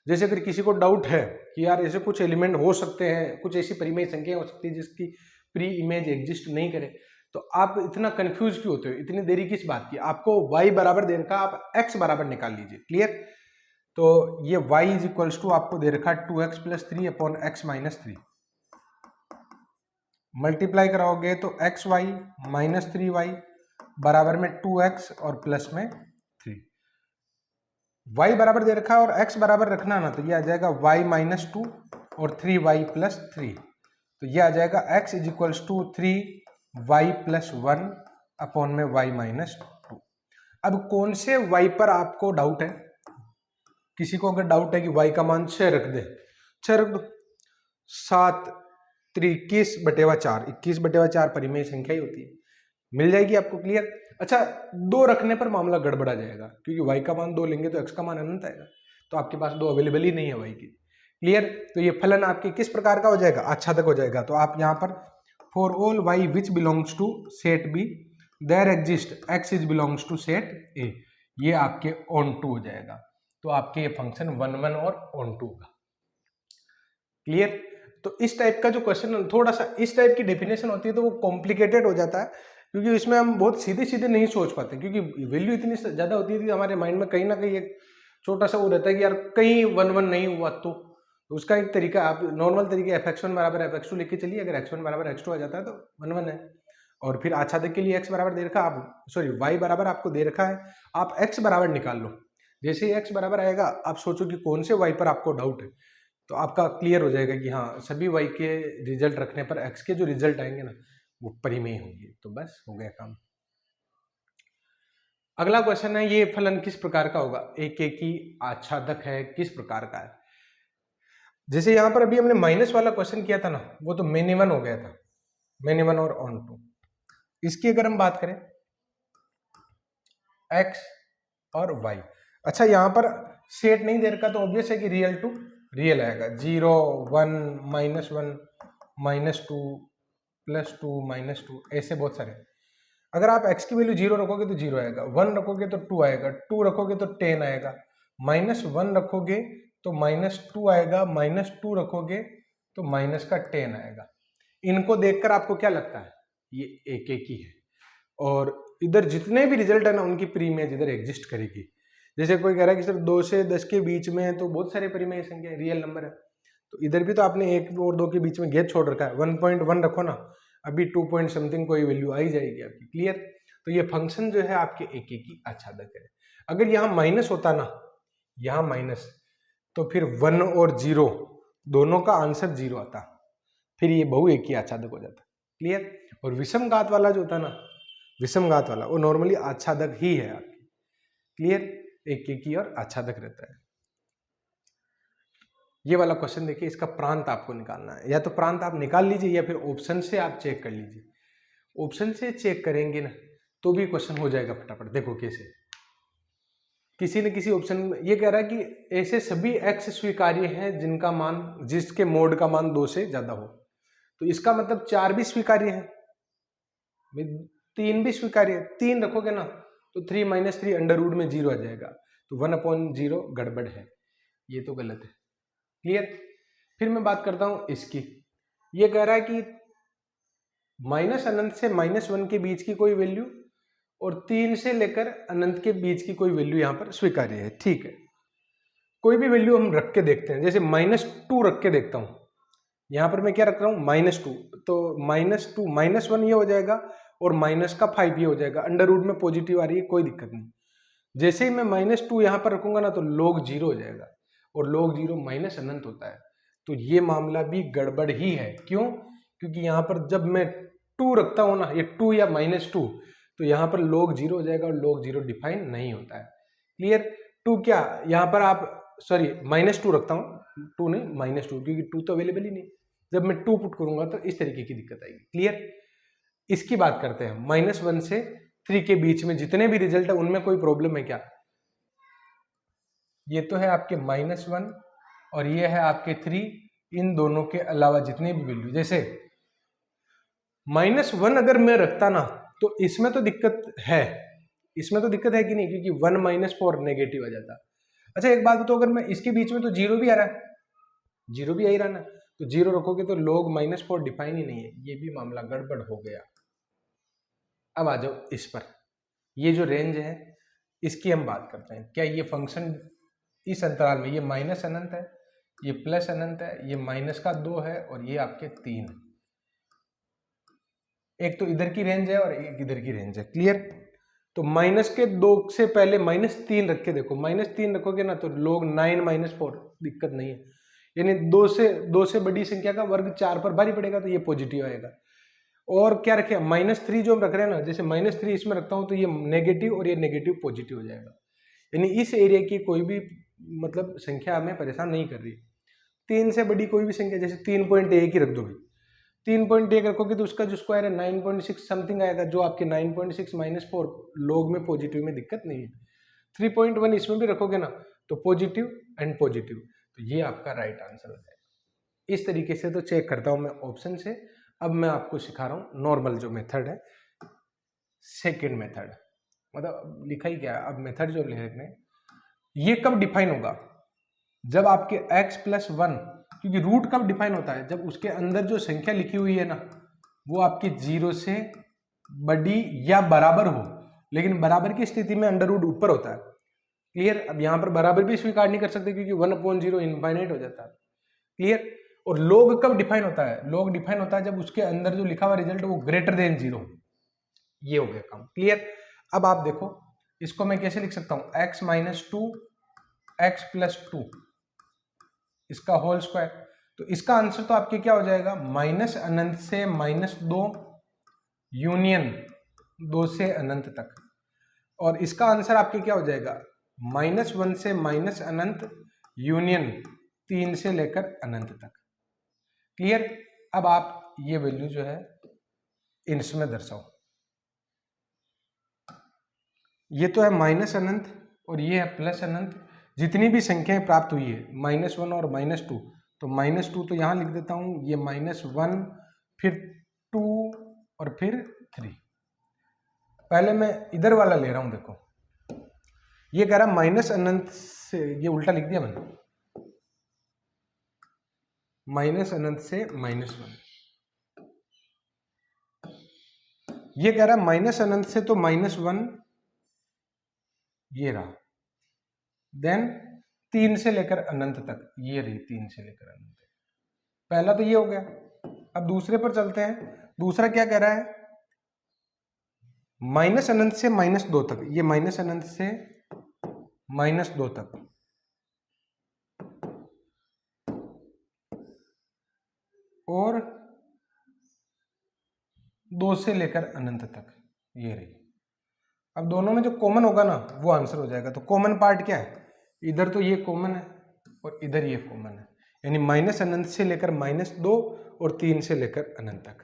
जैसे अगर किसी को डाउट है कि यार ऐसे कुछ एलिमेंट हो सकते हैं, कुछ ऐसी परिमेय संख्या हो सकती है जिसकी प्री इमेज एग्जिस्ट नहीं करे, तो आप इतना कंफ्यूज क्यों होते हो, इतनी देरी किस बात की। आपको y बराबर दे रखा, आप x बराबर निकाल लीजिए। क्लियर। तो ये y इज इक्वल्स टू आपको दे रखा 2x plus 3 upon x minus 3। Multiply कराओगे तो एक्स वाई माइनस 3y बराबर में 2x और प्लस में 3। y बराबर दे रखा और x बराबर रखना ना, तो ये आ जाएगा y माइनस 2 और 3y प्लस 3। तो ये आ जाएगा x is equals to 3y plus 1 upon में y माइनस 2। अब कौन से y पर आपको डाउट है, किसी को अगर डाउट है कि y का मान 6 रख दे, 6 रख दो। 7 21 बटेवा 4, 21 बटेवा 4 परिमेय संख्या ही होती है, मिल जाएगी आपको। क्लियर। अच्छा 2 रखने पर मामला गड़बड़ा जाएगा, क्योंकि y का मान 2 लेंगे तो x का मान अनंत आएगा, तो आपके पास 2 अवेलेबल ही नहीं है y की। क्लियर। तो ये फलन आपके किस प्रकार का हो जाएगा, आच्छादक हो जाएगा। तो आप यहाँ पर for all y which belongs to set B there exist x is belongs to set A, ये आपके ऑन टू हो जाएगा। तो आपके ये फंक्शन 1 1 और ऑन टू होगा। क्लियर। तो इस टाइप का जो क्वेश्चन, थोड़ा सा इस टाइप की डेफिनेशन होती है तो वो कॉम्प्लिकेटेड हो जाता है, क्योंकि इसमें हम बहुत सीधे सीधे नहीं सोच पाते, क्योंकि वैल्यू इतनी ज्यादा होती है कि हमारे माइंड में कहीं ना कहीं एक छोटा सा वो रहता है कि यार कहीं 1 1 नहीं हुआ तो उसका एक तरीका, आप नॉर्मल तरीके fx1 बराबर fx2 लेके चलिए। अगर x1 बराबर x2 आ जाता है तो 1 1 है। और फिर आच्छादक के लिए x बराबर दे रखा, आप सॉरी y बराबर आपको दे रखा है, आप x बराबर निकाल लो। जैसे ही x बराबर आएगा आप सोचो कि कौन से y पर आपको डाउट है, तो आपका क्लियर हो जाएगा कि हाँ सभी y के रिजल्ट रखने पर x के जो रिजल्ट आएंगे ना वो परिमेय होंगे। तो बस हो गया काम। अगला क्वेश्चन है, ये फलन किस प्रकार का होगा, एक की आच्छादक है, किस प्रकार का है। जैसे यहां पर अभी हमने माइनस वाला क्वेश्चन किया था ना, वो तो मेन वन हो गया था, मेन वन और ऑन टू। इसकी अगर हम बात करें x और y, अच्छा यहां पर सेट नहीं दे रखा तो ऑब्वियस है कि रियल टू रियल आएगा। 0 1 -1 -2 +2 -2 ऐसे बहुत सारे। अगर आप x की वैल्यू 0 रखोगे तो 0 आएगा, 1 रखोगे तो 2 आएगा, 2 रखोगे तो 10 आएगा, -1 रखोगे तो -2 आएगा, -2 रखोगे तो माइनस का 10 आएगा। इनको देखकर आपको क्या लगता है, ये एक ही है, और इधर जितने भी रिजल्ट है ना उनकी प्री इमेज इधर एग्जिस्ट करेगी। जैसे कोई कह रहा है कि सर 2 से 10 के बीच में है तो बहुत सारे परिमेय संख्या रियल नंबर है, तो इधर भी तो आपने 1 और 2 के बीच में गैप छोड़ रखा है। 1.1 रखो ना, अभी 2 पॉइंट समथिंग कोई वैल्यू आ ही जाएगी आपकी। क्लियर। तो ये फंक्शन जो है आपके एक ही आच्छादक है। अगर यहाँ माइनस होता ना, यहाँ माइनस, तो फिर 1 और 0 दोनों का आंसर 0 आता, फिर ये बहु एक ही आच्छादक हो जाता। क्लियर। और विषम घात वाला जो होता ना, विषम घात वाला वो नॉर्मली आच्छादक ही है आपकी। क्लियर। एक ही और आच्छादक रहता है। ये वाला क्वेश्चन देखिए, इसका प्रांत आपको निकालना है, या तो प्रांत आप निकाल लीजिए या फिर ऑप्शन से आप चेक कर लीजिए। ऑप्शन से चेक करेंगे ना तो भी क्वेश्चन हो जाएगा फटाफट। देखो कैसे, किसी न किसी ऑप्शन में ये कह रहा है कि ऐसे सभी x स्वीकार्य हैं जिनका मान, जिसके मोड का मान 2 से ज्यादा हो। तो इसका मतलब 4 भी स्वीकार्य है, 3 भी स्वीकार्य है। 3 रखोगे ना तो 3 - 3 अंडर रूट में 0 आ जाएगा, तो 1/0 गड़बड़ है, ये तो गलत है। क्लियर। फिर मैं बात करता हूं इसकी, ये कह रहा है कि माइनस अनंत से -1 के बीच की कोई वैल्यू और 3 से लेकर अनंत के बीच की कोई वैल्यू यहाँ पर स्वीकार्य है। ठीक है, कोई भी वैल्यू हम रख के देखते हैं, जैसे -2 रख के देखता हूँ। यहाँ पर मैं क्या रख रहा हूँ, -2, तो -2 -1 ये हो जाएगा और माइनस का 5 ये हो जाएगा। अंडर रूट में पॉजिटिव आ रही है, कोई दिक्कत नहीं। जैसे ही मैं -2 यहाँ पर रखूंगा ना तो log 0 हो जाएगा और log 0 माइनस अनंत होता है। तो ये मामला भी गड़बड़ ही है। क्यों? क्योंकि यहाँ पर जब मैं 2 रखता हूँ ना, ये 2 या -2, तो यहाँ पर log 0 हो जाएगा और log 0 डिफाइन नहीं होता है। क्लियर? 2 क्या, यहाँ पर आप सॉरी -2 रखता हूँ, 2 नहीं -2, क्योंकि 2 तो अवेलेबल ही नहीं। जब मैं 2 पुट करूंगा तो इस तरीके की दिक्कत आएगी। क्लियर? इसकी बात करते हैं, -1 से 3 के बीच में जितने भी रिजल्ट है उनमें कोई प्रॉब्लम है क्या? ये तो है आपके -1 और ये है आपके 3, इन दोनों के अलावा जितने भी वैल्यू, जैसे -1 अगर मैं रखता ना तो इसमें तो दिक्कत है, इसमें तो दिक्कत है कि नहीं, क्योंकि 1 - 4 नेगेटिव आ जाता। अच्छा एक बात बताओ, अगर मैं इसके बीच में तो 0 भी आ रहा है, 0 भी आ ही रहा ना, तो 0 रखोगे तो log -4 डिफाइन ही नहीं है, ये भी मामला गड़बड़ हो गया। अब आ जाओ इस पर, ये जो रेंज है इसकी हम बात करते हैं। क्या ये फंक्शन इस अंतराल में, ये माइनस अनंत है, ये प्लस अनंत है, ये -2 है और ये आपके 3 है। एक तो इधर की रेंज है और एक इधर की रेंज है। क्लियर? तो -2 से पहले -3 रख के देखो, -3 रखोगे ना तो log 9 - 4 दिक्कत नहीं है, यानी 2 से बड़ी संख्या का वर्ग 4 पर भारी पड़ेगा तो ये पॉजिटिव आएगा। और क्या रखे, -3 जो हम रख रहे हैं ना, जैसे -3 इसमें रखता हूं तो ये नेगेटिव और ये नेगेटिव पॉजिटिव हो जाएगा, यानी इस एरिया की कोई भी मतलब संख्या हमें परेशान नहीं कर रही। 3 से बड़ी कोई भी संख्या, जैसे 3.1 ही रख दो भाई, 3.1 रखोगे तो उसका जो स्क्वायर है 9.6 समथिंग आएगा, जो आपके 9.6 - 4 log में पॉजिटिव में दिक्कत नहीं है। 3.1 इसमें भी रखोगे ना तो पॉजिटिव एंड पॉजिटिव, तो ये आपका राइट आंसर हो जाएगा। इस तरीके से तो चेक करता हूं मैं ऑप्शन से। अब मैं आपको सिखा रहा हूं नॉर्मल जो मेथड है, सेकेंड मेथड, मतलब लिखा ही क्या है, अब मेथड जो लिख रहे हैं ये कब डिफाइन होगा, जब आपके x + 1, क्योंकि रूट कब डिफाइन होता है, जब उसके अंदर जो संख्या लिखी हुई है ना वो आपकी 0 से बड़ी या बराबर हो, लेकिन बराबर की स्थिति में अंडर रूट ऊपर होता है। क्लियर? अब यहां पर बराबर भी स्वीकार नहीं कर सकते क्योंकि 1/0 इनफाइनाइट हो जाता है। क्लियर? और log कब डिफाइन होता है, log डिफाइन होता है जब उसके अंदर जो लिखा हुआ रिजल्ट वो >0। ये हो गया काम। क्लियर? अब आप देखो इसको मैं कैसे लिख सकता हूं, x - 2 x + 2 इसका होल स्क्वायर। तो इसका आंसर तो आपके क्या हो जाएगा, -अनंत से -2 यूनियन 2 से अनंत तक, और इसका आंसर आपके क्या हो जाएगा, -1 से -अनंत यूनियन 3 से लेकर अनंत तक। क्लियर? अब आप ये वैल्यू जो है इसमें दर्शाओ, ये तो है -अनंत और ये है प्लस अनंत। जितनी भी संख्याएं प्राप्त हुई है -1 और -2, तो -2 तो यहां लिख देता हूं, ये -1 फिर 2 और फिर 3। पहले मैं इधर वाला ले रहा हूं, देखो ये कह रहा है -अनंत से, ये उल्टा लिख दिया मैंने, -अनंत से -1, ये कह रहा है -अनंत से तो -1 ये रहा, देन 3 से लेकर अनंत तक ये रही, 3 से लेकर अनंत तक। पहला तो ये हो गया। अब दूसरे पर चलते हैं। दूसरा क्या कह रहा है, -अनंत से -2 तक, ये -अनंत से -2 तक, और 2 से लेकर अनंत तक ये रही। अब दोनों में जो कॉमन होगा ना वो आंसर हो जाएगा। तो कॉमन पार्ट क्या है, इधर तो ये कॉमन है और इधर ये कॉमन है, यानी -अनंत से लेकर -2 और 3 से लेकर अनंत तक।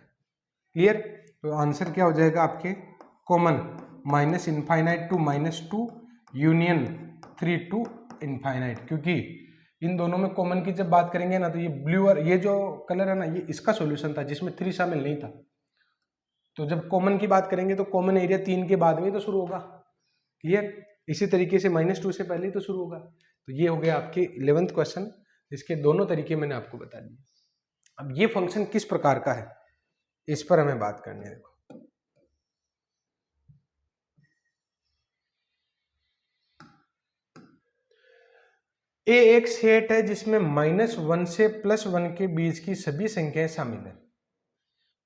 क्लियर? तो आंसर क्या हो जाएगा आपके, common -infinite to -2 union 3 to infinite. क्योंकि इन दोनों में कॉमन की जब बात करेंगे ना तो ये ब्लू और ये जो कलर है ना ये इसका सॉल्यूशन था जिसमें 3 शामिल नहीं था। तो जब कॉमन की बात करेंगे तो कॉमन एरिया 3 के बाद में ही तो शुरू होगा। क्लियर? इसी तरीके से -2 से पहले ही तो शुरू होगा। तो ये हो गया आपके 11th क्वेश्चन, इसके दोनों तरीके मैंने आपको बता दिए। अब ये फंक्शन किस प्रकार का है, इस पर हमें बात करनी है। देखो ए एक सेट है जिसमें -1 से +1 के बीच की सभी संख्याएं शामिल है।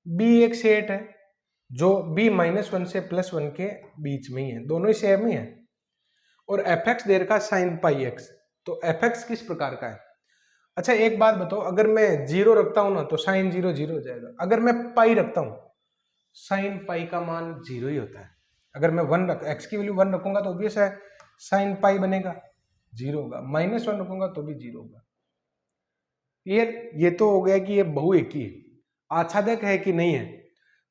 बी एक सेट है जो b -1 से +1 के बीच में ही है, दोनों ही सेम ही है। और एफ एक्स दे रखा साइन पाई एक्स, तो एफ एक्स किस प्रकार का है? अच्छा एक बात बताओ, अगर मैं 0 रखता हूं ना तो साइन 0 0 हो जाएगा। अगर मैं पाई रखता हूं साइन पाई का मान 0 ही होता है। अगर मैं एक्स की वैल्यू 1 रखूंगा तो ऑब्वियस है साइन पाई बनेगा 0 होगा, -1 रखूंगा तो भी 0 होगा। ये तो हो गया कि ये बहुएकी है। आच्छादक है कि नहीं है?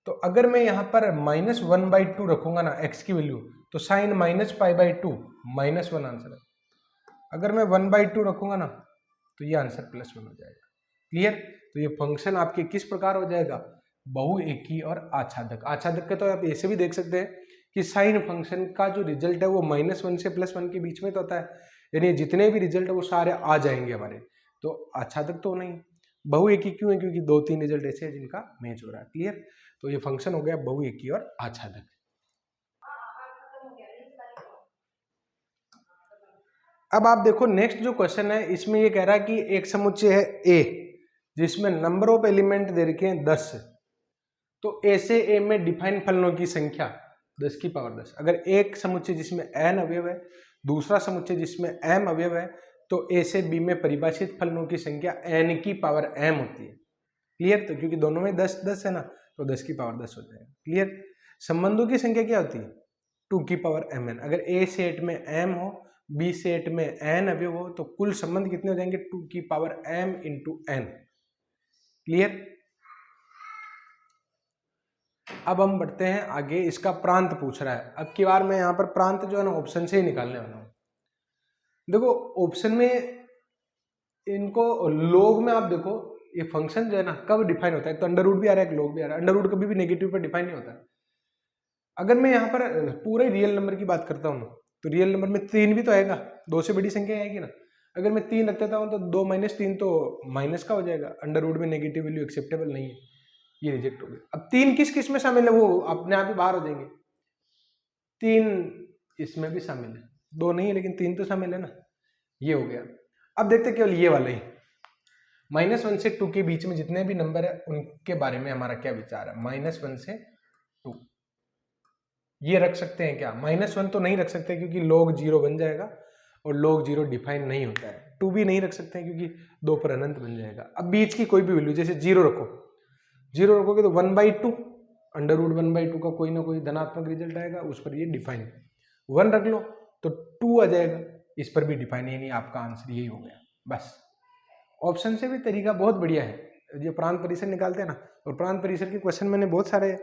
तो अगर मैं यहाँ पर -1/2 रखूंगा ना एक्स की वैल्यू, तो साइन -पाई/2 -1 आंसर है। अगर मैं 1/2 रखूंगा ना तो ये आंसर +1 हो जाएगा। क्लियर? तो ये फंक्शन आपके किस प्रकार हो जाएगा? बहुएकी और आच्छादक। आच्छादक के तो आप ऐसे भी देख सकते हैं कि साइन फंक्शन का जो रिजल्ट है वो -1 से +1 के बीच में तो होता है, यानी जितने भी रिजल्ट है वो सारे आ जाएंगे हमारे, तो आच्छादक तो नहीं। बहुएकी क्यों है? क्योंकि 2-3 रिजल्ट ऐसे हैं जिनका मैच हो रहा है। क्लियर? तो ये फंक्शन हो गया बहुएकी और आच्छादक। अब आप देखो नेक्स्ट जो क्वेश्चन है इसमें ये कह रहा है कि एक समुच्चय है ए जिसमें नंबर ऑफ एलिमेंट दे रखे हैं 10, तो ए से ए में डिफाइन फलनों की संख्या 10 की पावर 10। अगर एक समुच्चय जिसमें n अवयव है, दूसरा समुच्चय जिसमें m अवयव है, तो ए से बी में परिभाषित फलनों की संख्या n की पावर m होती है। क्लियर? तो क्योंकि दोनों में 10 10 है ना, तो 10 की पावर 10 हो जाएगा। क्लियर? संबंधों की संख्या क्या होती है? 2 की पावर mn। अगर ए सेट में m हो, बी सेट में n अवयव हो, तो कुल संबंध कितने हो जाएंगे? 2 की power m into n। Clear? अब हम बढ़ते हैं आगे, इसका प्रांत पूछ रहा है। अब की बार मैं यहाँ पर प्रांत जो है ना ऑप्शन से ही निकालने वाला हूँ। देखो ऑप्शन में इनको लोग में आप देखो ये फंक्शन जो है ना कब डिफाइन होता है, तो अंडर रूट भी आ रहा है, एक लोग भी आ रहा है। अंडर रूट कभी भी नेगेटिव पर डिफाइन नहीं होता है। अगर मैं यहाँ पर पूरे रियल नंबर की बात करता हूँ तो रियल नंबर में 3 भी तो आएगा, 2 से बड़ी संख्या आएगी ना। अगर मैं 3 रख देता हूँ तो 2 - 3 तो माइनस का हो जाएगा। अंडर रूट में नेगेटिव वैल्यू एक्सेप्टेबल नहीं है, ये रिजेक्ट हो गया। अब 3 किस किस में शामिल है वो अपने आप ही बाहर हो जाएंगे। 3 इसमें भी शामिल है, 2 नहीं है लेकिन 3 तो शामिल है ना, ये हो गया। अब देखते केवल ये वाला ही, -1 से 2 के बीच में जितने भी नंबर है उनके बारे में हमारा क्या विचार है। -1 से 2 ये रख सकते हैं क्या? -1 तो नहीं रख सकते क्योंकि log 0 बन जाएगा और log 0 डिफाइन नहीं होता है। 2 भी नहीं रख सकते हैं क्योंकि 2 पर अनंत बन जाएगा। अब बीच की कोई भी वैल्यू, जैसे 0 रखो, 0 रखोगे तो 1/2 अंडर रूट 1/2 का कोई ना कोई धनात्मक रिजल्ट आएगा, उस पर ये डिफाइन। 1 रख लो तो 2 आ जाएगा, इस पर भी डिफाइन, यानी आपका आंसर यही हो गया। बस ऑप्शन से भी तरीका बहुत बढ़िया है। जो प्रांत परिसर निकालते हैं ना, और प्रांत परिसर के क्वेश्चन मैंने बहुत सारे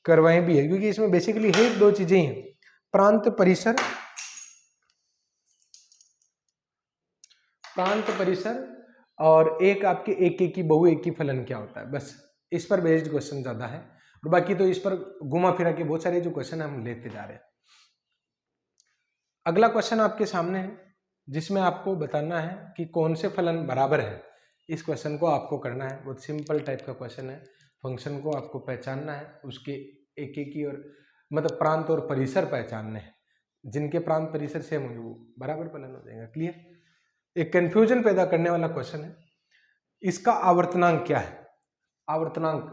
करवाए भी है, क्योंकि इसमें बेसिकली है 2 चीजें हैं, प्रांत परिसर और एक आपके एक की बहुएकी फलन क्या होता है। बस इस पर बेस्ड क्वेश्चन ज्यादा है, और बाकी तो इस पर घुमा फिरा के बहुत सारे जो क्वेश्चन हम लेते जा रहे हैं। अगला क्वेश्चन आपके सामने है जिसमें आपको बताना है कि कौन से फलन बराबर है। इस क्वेश्चन को आपको करना है, बहुत सिंपल टाइप का क्वेश्चन है। फंक्शन को आपको पहचानना है, उसके एक की और मतलब प्रांत और परिसर पहचानने हैं, जिनके प्रांत परिसर सेम हो वो बराबर फलन हो जाएगा। क्लियर? एक कंफ्यूजन पैदा करने वाला क्वेश्चन है। इसका आवर्तनांक क्या है? आवर्तनांक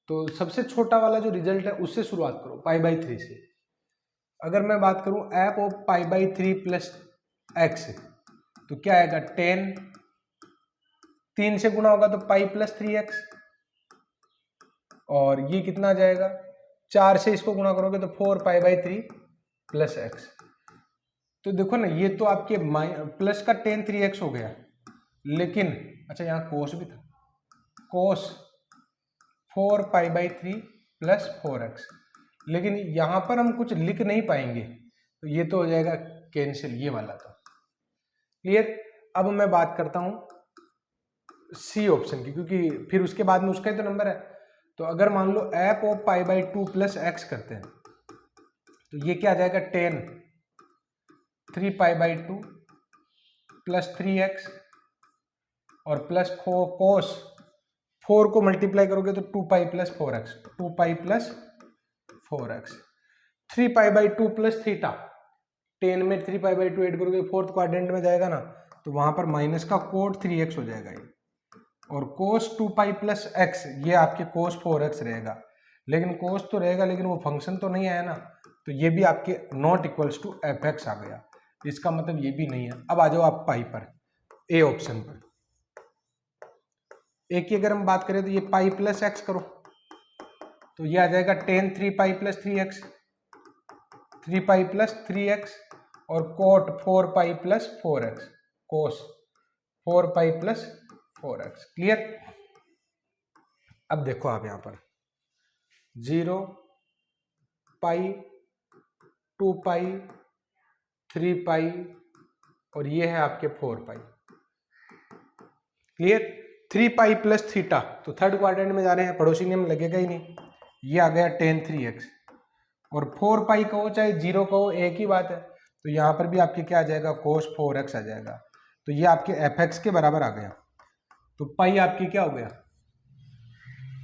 तो सबसे छोटा वाला जो रिजल्ट है उससे शुरुआत करो, π/3 से। अगर मैं बात करूं एफ ऑफ π/3 प्लस एक्स, तो क्या आएगा? 10, 3 से गुणा होगा तो पाई प्लस 3x, और ये कितना आ जाएगा? 4 से इसको गुणा करोगे तो 4π/3 प्लस एक्स। तो देखो ना, ये तो आपके प्लस का 10 3x हो गया, लेकिन अच्छा यहाँ कोस भी था, कोस 4π/3 प्लस 4x, लेकिन यहाँ पर हम कुछ लिख नहीं पाएंगे, तो ये तो हो जाएगा कैंसिल, ये वाला तो। क्लियर? अब मैं बात करता हूं सी ऑप्शन की, क्योंकि फिर उसके बाद में उसका ही तो नंबर है। तो अगर मान लो एफ ऑफ π/2 प्लस एक्स करते हैं, तो ये क्या आ जाएगा? 10 3π/2 प्लस 3x और प्लस कोस 4 को मल्टीप्लाई करोगे तो 2 pi plus 4x, 2 pi plus 4x, 3 पाई/2 प्लस थीटा, 10 में 3 पाई/2 ऐड करोगे फोर्थ क्वाड्रेंट में जाएगा ना, तो वहां पर माइनस का कोट 3x हो जाएगा ये, और कोस 2 पाई प्लस x ये आपके कोस 4x रहेगा, लेकिन कोस तो रहेगा लेकिन वो फंक्शन तो नहीं आया ना, तो ये भी आपके नॉट इक्वल्स टू fx आ गया, इसका मतलब ये भी नहीं है। अब आ जाओ आप पाई पर, ए ऑप्शन पर। ए की अगर हम बात करें तो ये पाई प्लस x करो तो ये आ जाएगा 10 3 pi plus 3x, 3 pi plus 3x, और कोट 4 पाई प्लस 4x, कोस 4 पाई प्लस 4x। क्लियर? अब देखो आप यहां पर 0 पाई, 2 पाई, 3 पाई, और ये है आपके 4 पाई। क्लियर? 3 पाई प्लस थीटा, तो थर्ड क्वाड्रेंट में जा रहे हैं, पड़ोसी नियम लगेगा ही नहीं, ये आ गया 10 3x, और 4 पाई कहो चाहे 0 कहो एक ही बात है, तो यहां पर भी आपके क्या आ जाएगा, कोस 4x आ जाएगा, तो ये आपके fx के बराबर आ गया। तो पाई आपकी क्या हो गया,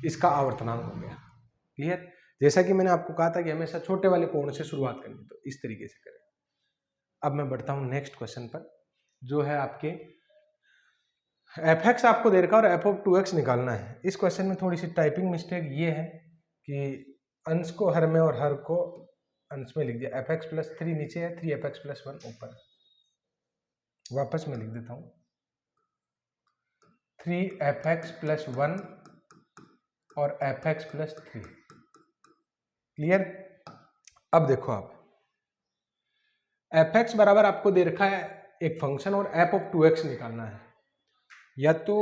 इसका आवर्तनांक हो गया। क्लियर? जैसा कि मैंने आपको कहा था कि हमेशा छोटे वाले कोण से शुरुआत करनी, तो इस तरीके से करें। अब मैं बढ़ता हूं नेक्स्ट क्वेश्चन पर, जो है आपके fx आपको दे रखा और f ऑफ 2x निकालना है। इस क्वेश्चन में थोड़ी सी टाइपिंग मिस्टेक ये है कि अंश को हर में और हर को अंश में लिख दिया, fx प्लस 3 नीचे है, 3fx प्लस 1 ऊपर। वापस में लिख देता हूं, 3fx प्लस 1 और fx प्लस 3। क्लियर? अब देखो आप fx बराबर आपको दे रखा है एक फंक्शन और f ऑफ 2x निकालना है, या तो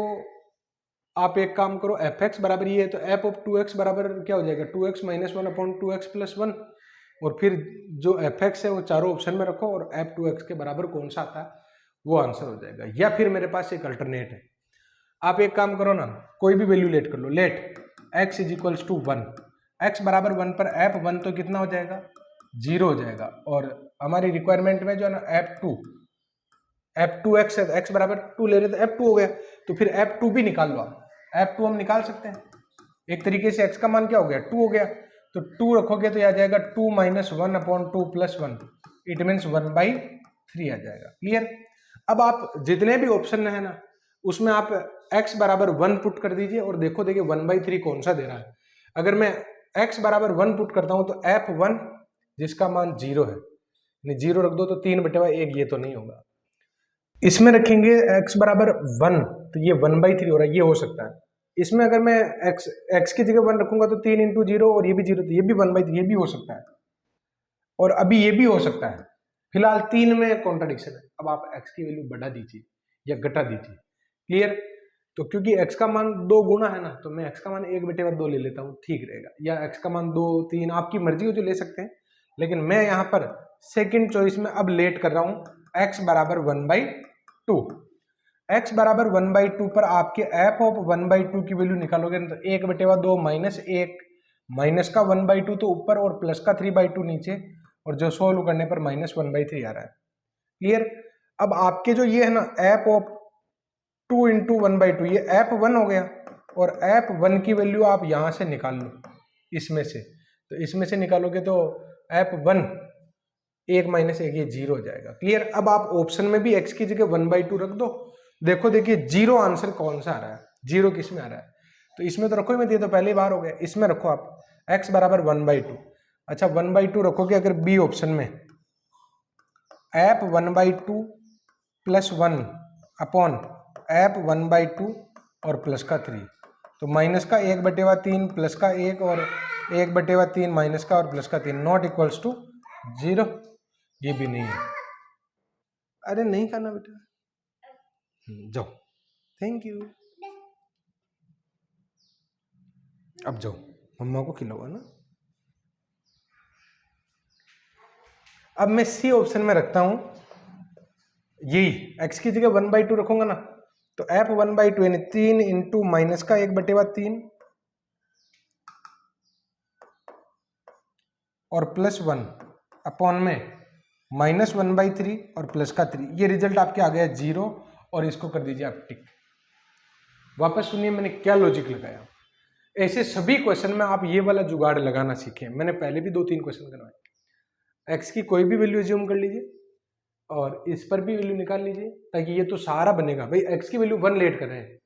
आप एक काम करो, fx बराबर ये है तो f ऑफ 2x बराबर क्या हो जाएगा, 2x minus 1 upon 2x plus 1, और फिर जो fx है वो चारों ऑप्शन में रखो और f 2x के बराबर कौन सा आता है वो आंसर हो जाएगा। या फिर मेरे पास एक अल्टरनेट है, आप एक काम करो ना, कोई भी वैल्यू लेट कर लो, let x is equals to 1, x बराबर 1 पर f1 तो कितना हो जाएगा, 0 हो जाएगा, और हमारी रिक्वायरमेंट में जो है ना f2x है, x बराबर 2 ले रहे तो f2 हो गया, तो फिर f2 भी निकाल लो आप, f2 हम निकाल सकते हैं एक तरीके से, x का मान क्या हो गया, 2 हो गया, तो 2 रखोगे तो आ जाएगा 2 minus 1 upon 2 plus 1, it means 1/3 आ जाएगा। क्लियर? अब आप जितने भी ऑप्शन है ना उसमें आप x बराबर 1 पुट कर दीजिए और देखो, देखिए 1/3 कौन सा दे रहा है। अगर मैं x बराबर 1 पुट करता हूं तो f1 जिसका मान 0 है, 0 रख दो तो 3/1, ये तो नहीं होगा। इसमें रखेंगे x बराबर 1 तो ये 1/3 हो रहा है, ये हो सकता है। इसमें अगर मैं x की जगह 1 रखूंगा तो 3 × 0 और ये भी 0, तो ये भी 1/3, ये भी हो सकता है, और अभी ये भी हो सकता है। फिलहाल 3 में कॉन्ट्राडिक्शन है, अब आप x की वैल्यू बढ़ा दीजिए या घटा दीजिए। क्लियर? तो क्योंकि x का मान 2 गुना है ना, तो मैं x का मान 1/2 ले लेता हूँ, ठीक रहेगा, या x का मान 2 3 आपकी मर्जी हो जो ले सकते हैं, लेकिन मैं यहाँ पर सेकंड चॉइस में अब लेट कर रहा हूँ x बराबर 1/2। x बराबर 1/2 पर आपके f ऑफ 1/2 की वैल्यू निकालोगे तो 1/2 माइनस 1, माइनस का 1/2 तो ऊपर और प्लस का 3/2 नीचे, और जो सोल्व करने पर माइनस 1/3 आ रहा है। क्लियर? अब आपके जो ये है ना f ऑफ 2 × 1/2, ये f1 हो गया, और f1 की वैल्यू आप यहां से निकाल लो, इसमें से, तो इसमें से निकालोगे तो f1 1 माइनस 1 ये 0 हो जाएगा। क्लियर? अब आप ऑप्शन में भी x की जगह 1/2 रख दो, देखो देखिए 0 आंसर कौन सा आ रहा है, 0 किस में आ रहा है, तो इसमें तो रखो ही मत, ये तो पहली बार हो गया, इसमें रखो आप x बराबर 1/2। अच्छा 1/2 रखोगे अगर बी ऑप्शन में, f 1/2 प्लस 1 अपॉन f 1/2 और प्लस का 3, तो माइनस का 1/3 प्लस का 1 और 1/3 माइनस का और प्लस का 3 नॉट इक्वल्स टू 0, ये भी नहीं है। अरे नहीं करना बेटा, जाओ, थैंक यू, अब जाओ मम्मा को खिलाओ ना। अब मैं सी ऑप्शन में रखता हूं, यही x की जगह 1/2 रखूंगा ना, तो f 1/2 यानी 3 × माइनस का 1/3 और प्लस 1 अपॉन में माइनस 1/3 और प्लस का 3, ये रिजल्ट आपके आ गया 0, और इसको कर दीजिए आप टिक। वापस सुनिए मैंने क्या लॉजिक लगाया। ऐसे सभी क्वेश्चन में आप ये वाला जुगाड़ लगाना सीखें। मैंने पहले भी 2-3 क्वेश्चन करवाए। एक्स की कोई भी वैल्यू एज्यूम कर लीजिए और इस पर भी वैल्यू निकाल लीजिए, ताकि ये तो सारा बनेगा। भाई एक्स की वैल्यू 1 लेट कर रहे हैं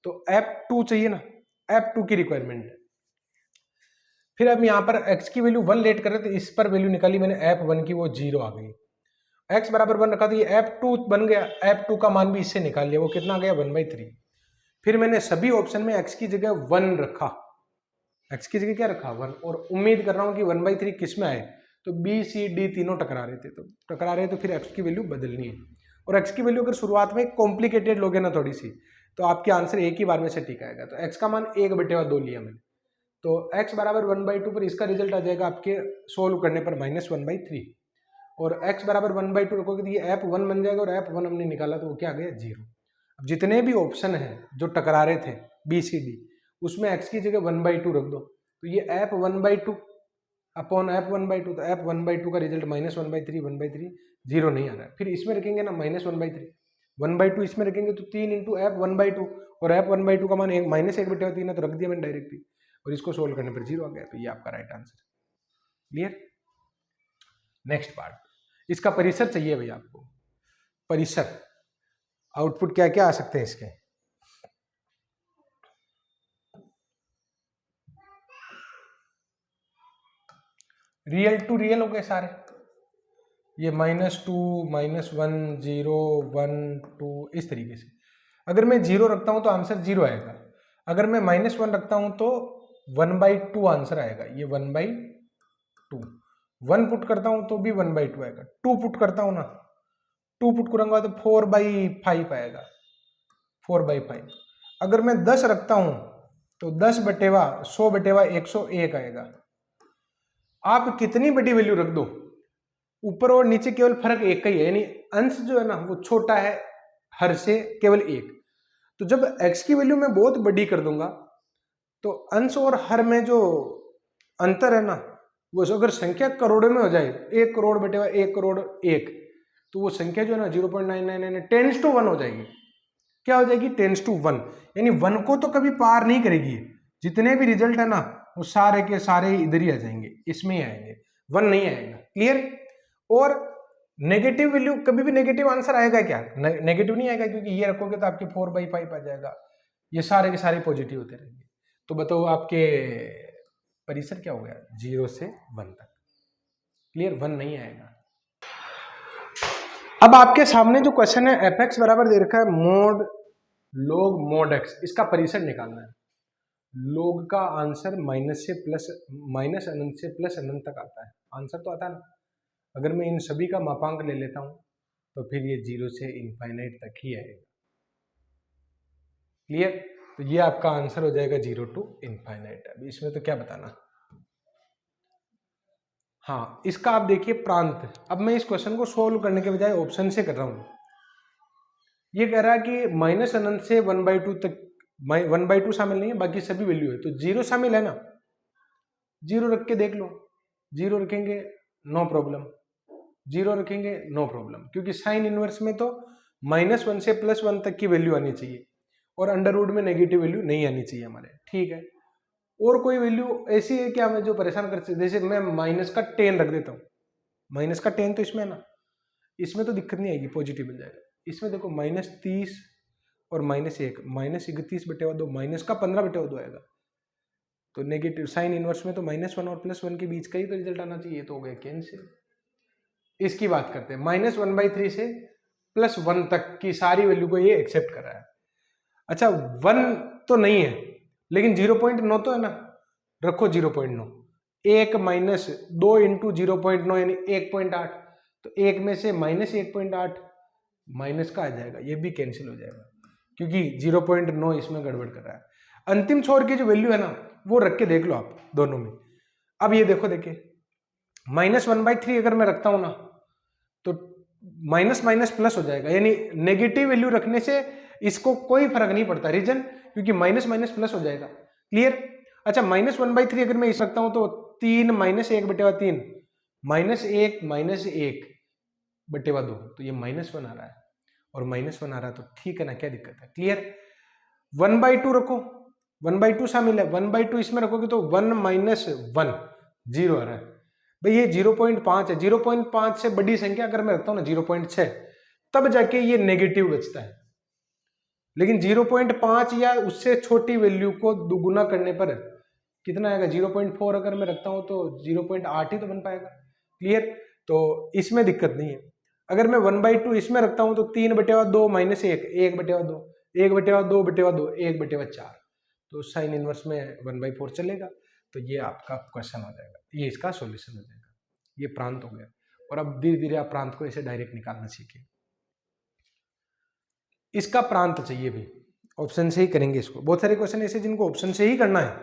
तो F2 चाहिए ना, F2 की रिक्वायरमेंट है। फिर अब यहाँ पर x की वैल्यू 1 लेट कर रहे थे, तो इस पर वैल्यू निकाली मैंने F1 की, वो 0 आ गई। x बराबर 1 रखा तो ये F2 बन गया, F2 का मान भी इससे निकाल लिया, वो कितना आ गया 1/3। फिर मैंने सभी ऑप्शन में x की जगह 1 रखा, x की जगह क्या रखा 1, और उम्मीद कर रहा हूँ कि 1/3 किस में आए, तो B C D तीनों टकरा रहे थे, तो टकरा रहे तो फिर x की वैल्यू बदलनी है। और x की वैल्यू अगर शुरुआत में कॉम्प्लिकेटेड लोगे ना थोड़ी सी, तो आपके आंसर एक ही बार में से ठीक आएगा। तो x का मान 1/2 लिया मैंने, तो x बराबर 1/2 पर इसका रिजल्ट आ जाएगा आपके सोल्व करने पर -1/3, और x बराबर 1/2 रखोगे तो ये F1 बन जाएगा, और F1 हमने निकाला तो वो क्या आ गया 0। अब जितने भी ऑप्शन हैं जो टकरा रहे थे B C D, उसमें x की जगह 1/2 रख दो, तो ये F1/2 अपॉन F1/2, तो F1/2 का रिजल्ट -1/3, 1/3 0 नहीं आ रहा है। फिर इसमें रखेंगे ना -1/3, 1/2 इसमें रखेंगे तो 3 इंटू F1/2, और F1/2 का मान -1/3 है, तो रख दिया मैंने डायरेक्टली, और इसको सोल्व करने पर 0 आ गया। तो ये आपका right answer. Clear. Next part, इसका परिसर चाहिए भैया आपको। परिसर आउटपुट क्या क्या आ सकते हैं इसके। रियल टू रियल हो गए सारे, ये -2 -1 0 1 2 इस तरीके से। अगर मैं 0 रखता हूं तो आंसर 0 आएगा, अगर मैं -1 रखता हूं तो 1/2 आंसर आएगा, ये 1/2। 1 पुट करता हूं तो भी 1/2 आएगा, 2 पुट करता हूं ना, 2 पुट करूंगा तो 4/5 आएगा, 4/5। अगर मैं 10 रखता हूं तो 10/100/101 आएगा। आप कितनी बड़ी वैल्यू रख दो, ऊपर और नीचे केवल फर्क एक का ही है, यानी अंश जो है ना वो छोटा है हर से केवल एक। तो जब x की वैल्यू मैं बहुत बड़ी कर दूंगा तो अंश और हर में जो अंतर है ना, वो अगर संख्या करोड़ों में हो जाए, 1 करोड़ बटे 1 करोड़ 1, तो वो संख्या जो है ना 0.999 टेंस टू 1 हो जाएगी। क्या हो जाएगी, टेंस टू 1, यानी 1 को तो कभी पार नहीं करेगी। जितने भी रिजल्ट है ना वो सारे के सारे इधर ही आ जाएंगे, इसमें ही आएंगे, 1 नहीं आएगा। क्लियर। और नेगेटिव वैल्यू, कभी भी नेगेटिव आंसर आएगा क्या, नेगेटिव नहीं आएगा, क्योंकि ये रखोगे तो आपके 4/5 आ जाएगा, ये सारे के सारे पॉजिटिव होते रहेंगे। तो बताओ आपके परिसर क्या हो गया, 0 से 1 तक। क्लियर, 1 नहीं आएगा। अब आपके सामने जो क्वेश्चन है f(x) बराबर दे रखा है मोड log mod x, इसका परिसर निकालना है। log का आंसर माइनस अनंत से प्लस अनंत तक आता है, आंसर तो आता है ना। अगर मैं इन सभी का मापांक ले लेता हूं तो फिर ये 0 से इनफाइनाइट तक ही आएगा। क्लियर। तो ये आपका आंसर हो जाएगा 0 to इनफाइनाइट। अब इसमें तो क्या बताना। हाँ, इसका आप देखिए प्रांत। अब मैं इस क्वेश्चन को सोल्व करने के बजाय ऑप्शन से कर रहा हूं। ये कह रहा है कि माइनस अनंत से 1/2 तक, 1/2 शामिल नहीं है, बाकी सभी वैल्यू है, तो 0 शामिल है ना, 0 रख के देख लो। 0 रखेंगे नो प्रॉब्लम, 0 रखेंगे नो प्रॉब्लम, क्योंकि साइन इनवर्स में तो -1 से +1 तक की वैल्यू आनी चाहिए, और अंडर रूट में नेगेटिव वैल्यू नहीं आनी चाहिए हमारे। ठीक है। और कोई वैल्यू ऐसी है क्या हमें जो परेशान कर सकते, जैसे मैं -10 रख देता हूँ, -10 तो इसमें है ना, इसमें तो दिक्कत नहीं आएगी, पॉजिटिव बन जाएगा। इसमें देखो -30 और -1, -31/2, -15/2 आएगा, तो नेगेटिव साइन इनवर्स में तो -1 और +1 के बीच का ही तो रिजल्ट आना चाहिए, तो हो गया कैंसिल। इसकी बात करते हैं, -1/3 से +1 तक की सारी वैल्यू को ये एक्सेप्ट कर रहा है। अच्छा 1 तो नहीं है, लेकिन 0.9 तो है ना, रखो 0.9, 1 - 2 × 0.9 यानी 1.8, तो 1 में से -1.8 माइनस का आ जाएगा, ये भी कैंसिल हो जाएगा, क्योंकि 0.9 इसमें गड़बड़ कर रहा है। अंतिम छोर की जो वैल्यू है ना वो रख के देख लो आप दोनों में। अब ये देखो, देखिए -1/3 अगर मैं रखता हूं ना तो माइनस माइनस प्लस हो जाएगा, यानी नेगेटिव वैल्यू रखने से इसको कोई फर्क नहीं पड़ता रीजन, क्योंकि माइनस माइनस प्लस हो जाएगा। क्लियर। अच्छा -1/3 अगर मैं इस रखता हूं तो 3 - 1/3, -1 -1/2, तो ये -1 आ रहा है, और -1 आ रहा है, तो ठीक है ना, क्या दिक्कत है। क्लियर। 1/2 रखो, 1/2 शामिल है, 1/2 इसमें रखोगे तो 1 माइनस 1 जीरो आ रहा है भाई, ये 0.5 है। 0.5 से बड़ी संख्या अगर मैं रखता हूँ ना 0.6, तब जाके ये नेगेटिव बचता है। लेकिन 0.5 या उससे छोटी वैल्यू को दुगुना करने पर कितना आएगा, 0.4 अगर मैं रखता हूं तो 0.8 ही तो बन पाएगा। क्लियर? तो इसमें दिक्कत नहीं है। अगर मैं 1/2 इसमें रखता हूं तो 3/2 माइनस 1, 1/2, 1/2, 2/2, 1/4, तो साइन इनवर्स में 1/4 चलेगा। तो ये आपका क्वेश्चन हो जाएगा, ये इसका सॉल्यूशन हो जाएगा। ये प्रांत हो गया। और अब धीरे धीरे आप प्रांत को ऐसे डायरेक्ट निकालना सीखिए। इसका प्रांत चाहिए भी, ऑप्शन से ही करेंगे इसको। बहुत सारे क्वेश्चन ऐसे जिनको ऑप्शन से ही करना है,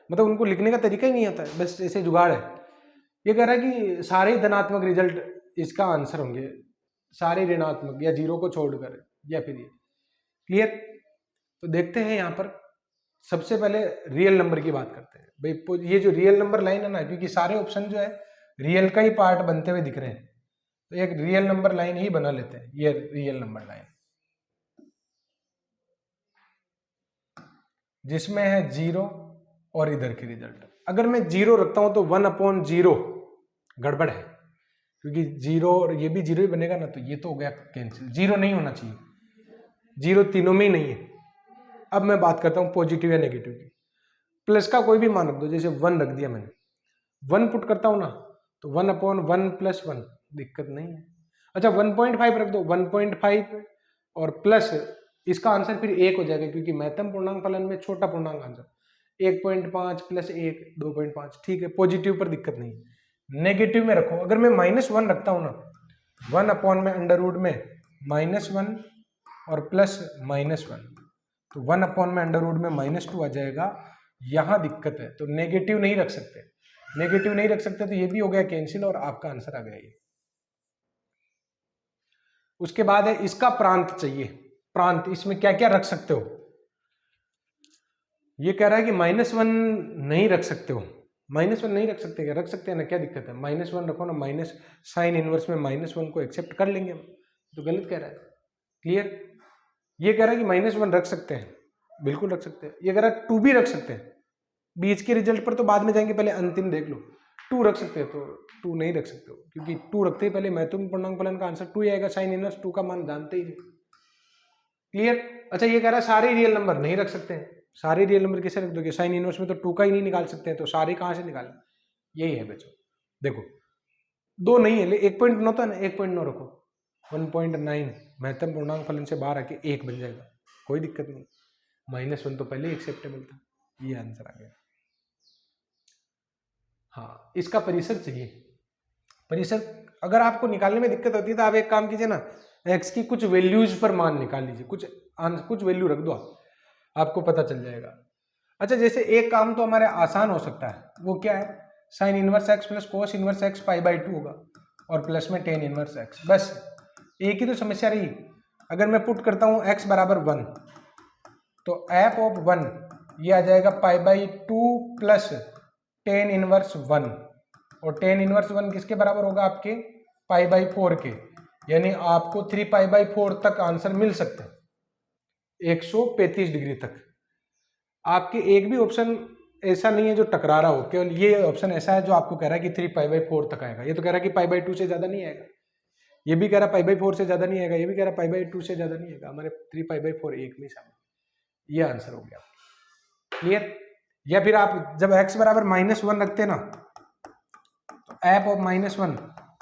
मतलब उनको लिखने का तरीका ही नहीं आता है, बस ऐसे जुगाड़ है। ये कह रहा है कि सारे धनात्मक रिजल्ट इसका आंसर होंगे, सारे ऋणात्मक या जीरो को छोड़कर, या फिर ये। क्लियर? तो देखते हैं यहाँ पर सबसे पहले रियल नंबर की बात करते हैं भाई। ये जो रियल नंबर लाइन है ना, क्योंकि सारे ऑप्शन जो है रियल का ही पार्ट बनते हुए दिख रहे हैं, तो एक रियल नंबर लाइन ही बना लेते हैं। ये रियल नंबर लाइन जिसमें है 0 और इधर की रिजल्ट। अगर मैं 0 रखता हूं तो 1/0 गड़बड़ है, क्योंकि 0 और ये भी 0 ही बनेगा ना, तो ये तो हो गया कैंसिल। 0 नहीं होना चाहिए, 0 तीनों में ही नहीं है। अब मैं बात करता हूं पॉजिटिव या नेगेटिव की। प्लस का कोई भी मान रख दो, जैसे 1 रख दिया मैंने, 1 पुट करता हूं ना, तो 1/1 + 1, दिक्कत नहीं है। अच्छा 1.5 रख दो, 1.5 और प्लस इसका आंसर फिर 1 हो जाएगा, क्योंकि महत्तम पूर्णांक फलन में छोटा पूर्णांक आंसर 1.5 + 1 2.5, ठीक है। पॉजिटिव पर दिक्कत नहीं। नेगेटिव में रखो, अगर मैं -1 रखता हूं ना, 1 में अंडर रूट में -1 और प्लस -1, तो 1 में अंडर रूट में -2 आ जाएगा। यहां दिक्कत है, तो नेगेटिव नहीं रख सकते। नेगेटिव नहीं रख सकते तो ये भी हो गया कैंसिल और आपका आंसर आ गया ये। उसके बाद है इसका प्रांत चाहिए। प्रांत इसमें क्या क्या रख सकते हो? ये कह रहा है कि -1 नहीं रख सकते हो। -1 नहीं रख सकते क्या? रख सकते हैं ना, क्या दिक्कत है? -1 रखो ना, माइनस साइन इनवर्स में -1 को एक्सेप्ट कर लेंगे हम, तो गलत कह रहा है। क्लियर? ये कह रहा है कि -1 रख सकते हैं, बिल्कुल रख सकते हैं। ये कह रहा है 2 भी रख सकते हैं, बीच के रिजल्ट पर तो बाद में जाएंगे, पहले अंतिम देख लो। 2 रख सकते हैं, तो 2 नहीं रख सकते हो, क्योंकि 2 रखते ही पहले महत्वपूर्ण पूर्णांक फलन का आंसर 2 ही आएगा। साइन इनवर्स 2 का मान जानते ही। क्लियर? अच्छा ये कह रहा है सारे रियल नंबर नहीं रख सकते हैं। सारे रियल नंबर कैसे रख दोगे? साइन इनवर्स में तो 2 का ही नहीं निकाल सकते हैं, तो सारे कहां से निकालें? यही है बच्चों, देखो 2 नहीं है, 1.9 था ना, 1.9 रखो, 1.9 महत्तम पूर्णांक फलन से बाहर आके 1 बन जाएगा, कोई दिक्कत नहीं। -1 तो पहले एक्सेप्टेबल था, ये आंसर आ गया। हाँ, इसका परिसर चाहिए। परिसर अगर आपको निकालने में दिक्कत होती है तो आप एक काम कीजिए ना, x की कुछ वैल्यूज पर मान निकाल लीजिए, कुछ वैल्यू रख दो, आपको पता चल जाएगा। अच्छा जैसे एक काम तो हमारे आसान हो सकता है, वो क्या है? Sine inverse x plus cos inverse x π/2 होगा और प्लस में टेन इनवर्स x, बस एक ही तो समस्या रही। अगर मैं पुट करता हूँ x = 1, तो f ऑफ 1 ये आ जाएगा π/2 प्लस टेन इनवर्स 1, और टेन इनवर्स 1 किसके बराबर होगा? आपके π/4 के, यानी आपको 3π/4 तक आंसर मिल सकता है, 135 डिग्री तक। आपके एक भी ऑप्शन ऐसा नहीं है जो टकरा रहा हो, केवल ये ऑप्शन ऐसा है जो आपको कह रहा है कि 3π/4 तक आएगा। ये तो कह रहा है कि π/2 से ज्यादा नहीं आएगा, ये भी कह रहा है π/4 से ज्यादा नहीं आएगा, ये भी कह रहा है π/2 से ज्यादा नहीं आएगा। हमारे 3π/4 एक में शामिल, ये आंसर हो गया। क्लियर? या फिर आप जब x = -1 रखते ना, तो f ऑफ -1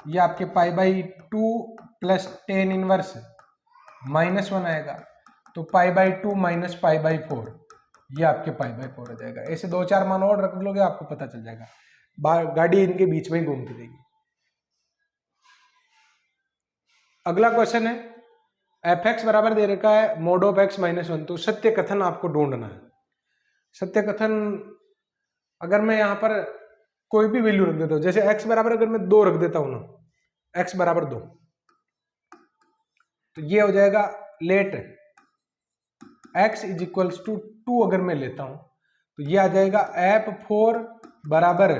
ये आपके π/2 प्लस टेन इनवर्स -1 आएगा, तो π/2 माइनस π/4 ये आपके π/4 हो जाएगा। ऐसे 2-4 मान और रख लोगे, आपको पता चल जाएगा, गाड़ी इनके बीच में ही घूमती रहेगी। अगला क्वेश्चन है f(x) बराबर दे रखा है mod ऑफ x -1, तो सत्य कथन आपको ढूंढना है। सत्य कथन अगर मैं यहाँ पर कोई भी वैल्यू रख देता हूँ, जैसे x बराबर अगर मैं 2 रख देता हूँ ना, x = 2, तो ये हो जाएगा लेट x = 2 अगर मैं लेता हूं, तो ये आ जाएगा f4 बराबर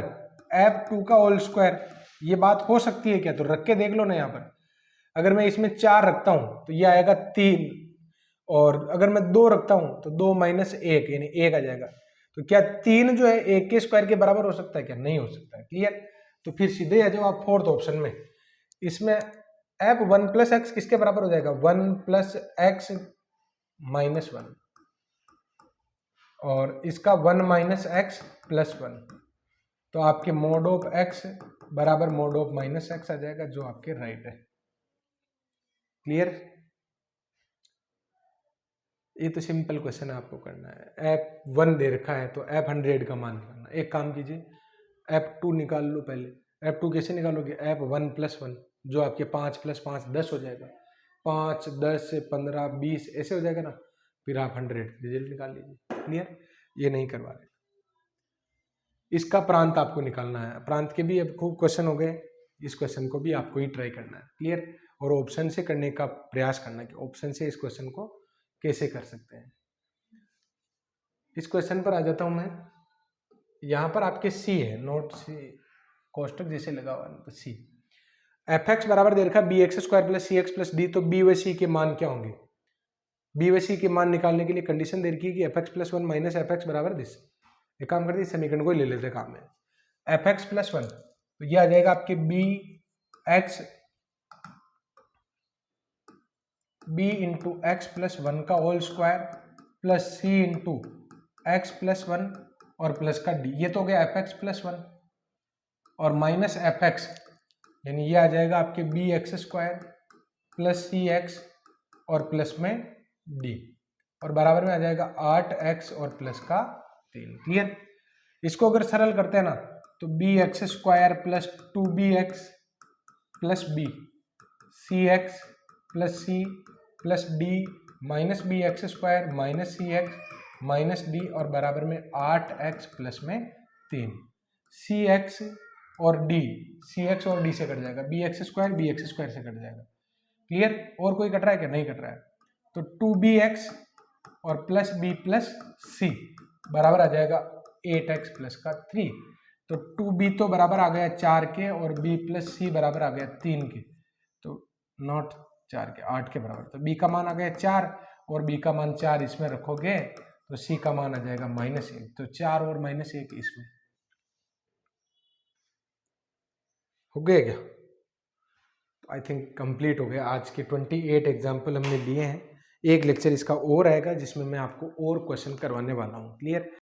f2 का होल स्क्वायर। ये बात हो सकती है क्या? तो रख के देख लो ना। यहाँ पर अगर मैं इसमें 4 रखता हूं तो ये आएगा 3, और अगर मैं 2 रखता हूँ तो 2 माइनस 1 यानी 1 आ जाएगा। तो क्या 3 जो है 1 के स्क्वायर के बराबर हो सकता है क्या? नहीं हो सकता है। क्लियर? तो फिर सीधे आ जाओ आप फोर्थ ऑप्शन में। इसमें एफ 1 प्लस एक्स किसके बराबर हो जाएगा? 1 प्लस एक्स माइनस 1, और इसका 1 माइनस एक्स प्लस 1। तो आपके मोड ऑफ एक्स बराबर मोड ऑफ माइनस एक्स आ जाएगा, जो आपके राइट है। क्लियर? ये तो सिंपल क्वेश्चन आपको करना है। एफ 1 दे रखा है तो एफ 100 का मान निकालना। एक काम कीजिए, एफ 2 निकाल लो पहले। एफ 2 कैसे निकालोगे? एफ 1 प्लस 1, जो आपके 5 प्लस 5 10 हो जाएगा। 5 10 15 20 ऐसे हो जाएगा ना, फिर आप 100 रिजल्ट निकाल लीजिए। क्लियर? ये नहीं करवा रहे। इसका प्रांत आपको निकालना है। प्रांत के भी अब खूब क्वेश्चन हो गए, इस क्वेश्चन को भी आपको ही ट्राई करना है। क्लियर? और ऑप्शन से करने का प्रयास करना है कि ऑप्शन से इस क्वेश्चन को कैसे कर सकते हैं। इस क्वेश्चन पर आ जाता हूं मैं। यहां पर आपके सी है, नोट सी कोष्टक जैसे लगा हुआ है, तो सी। एफ एक्स बराबर दे रखा बी एक्स स्क्वायर प्लस सी एक्स प्लस डी। तो बी व सी के मान क्या होंगे? बी व सी के मान निकालने के लिए कंडीशन दे रखी है कि F x plus 1 minus F x बराबर दिस। एक काम करते समीकरण को ही ले लेते काम में। एफ एक्स प्लस 1, तो ये आ जाएगा आपके B x B into x plus 1 का whole square plus C into x plus 1 और प्लस का डी। ये तो हो गया एफ एक्स प्लस 1 और माइनस एफ एक्स, यानी ये आ जाएगा आपके बी एक्स स्क्वायर प्लस सी एक्स और प्लस में डी, और बराबर में आ जाएगा 8x और प्लस का 3। क्लियर? इसको अगर सरल करते हैं ना, तो B X square plus 2bx plus B C X plus C plus D minus B X square minus C X minus D और बराबर में 8x प्लस में 3। सी एक्स और डी से कट जाएगा, बी एक्स स्क्वायर से cut जाएगा। Clear? और कोई कट रहा है क्या? नहीं कट रहा है। तो 2bx और प्लस बी प्लस सी बराबर आ जाएगा 8x प्लस का 3। तो 2b तो बराबर आ गया 4 के और b प्लस सी बराबर आ गया 3 के, तो नॉट 4 के 8 के बराबर। तो b का मान आ गया 4 और b का मान 4 इसमें रखोगे तो c का मान आ जाएगा -1। तो 4 और -1 इसमें हो गया क्या? आई थिंक कंप्लीट हो गया। आज के 28 एग्जाम्पल हमने लिए हैं। एक लेक्चर इसका और आएगा जिसमें मैं आपको और क्वेश्चन करवाने वाला हूँ। क्लियर?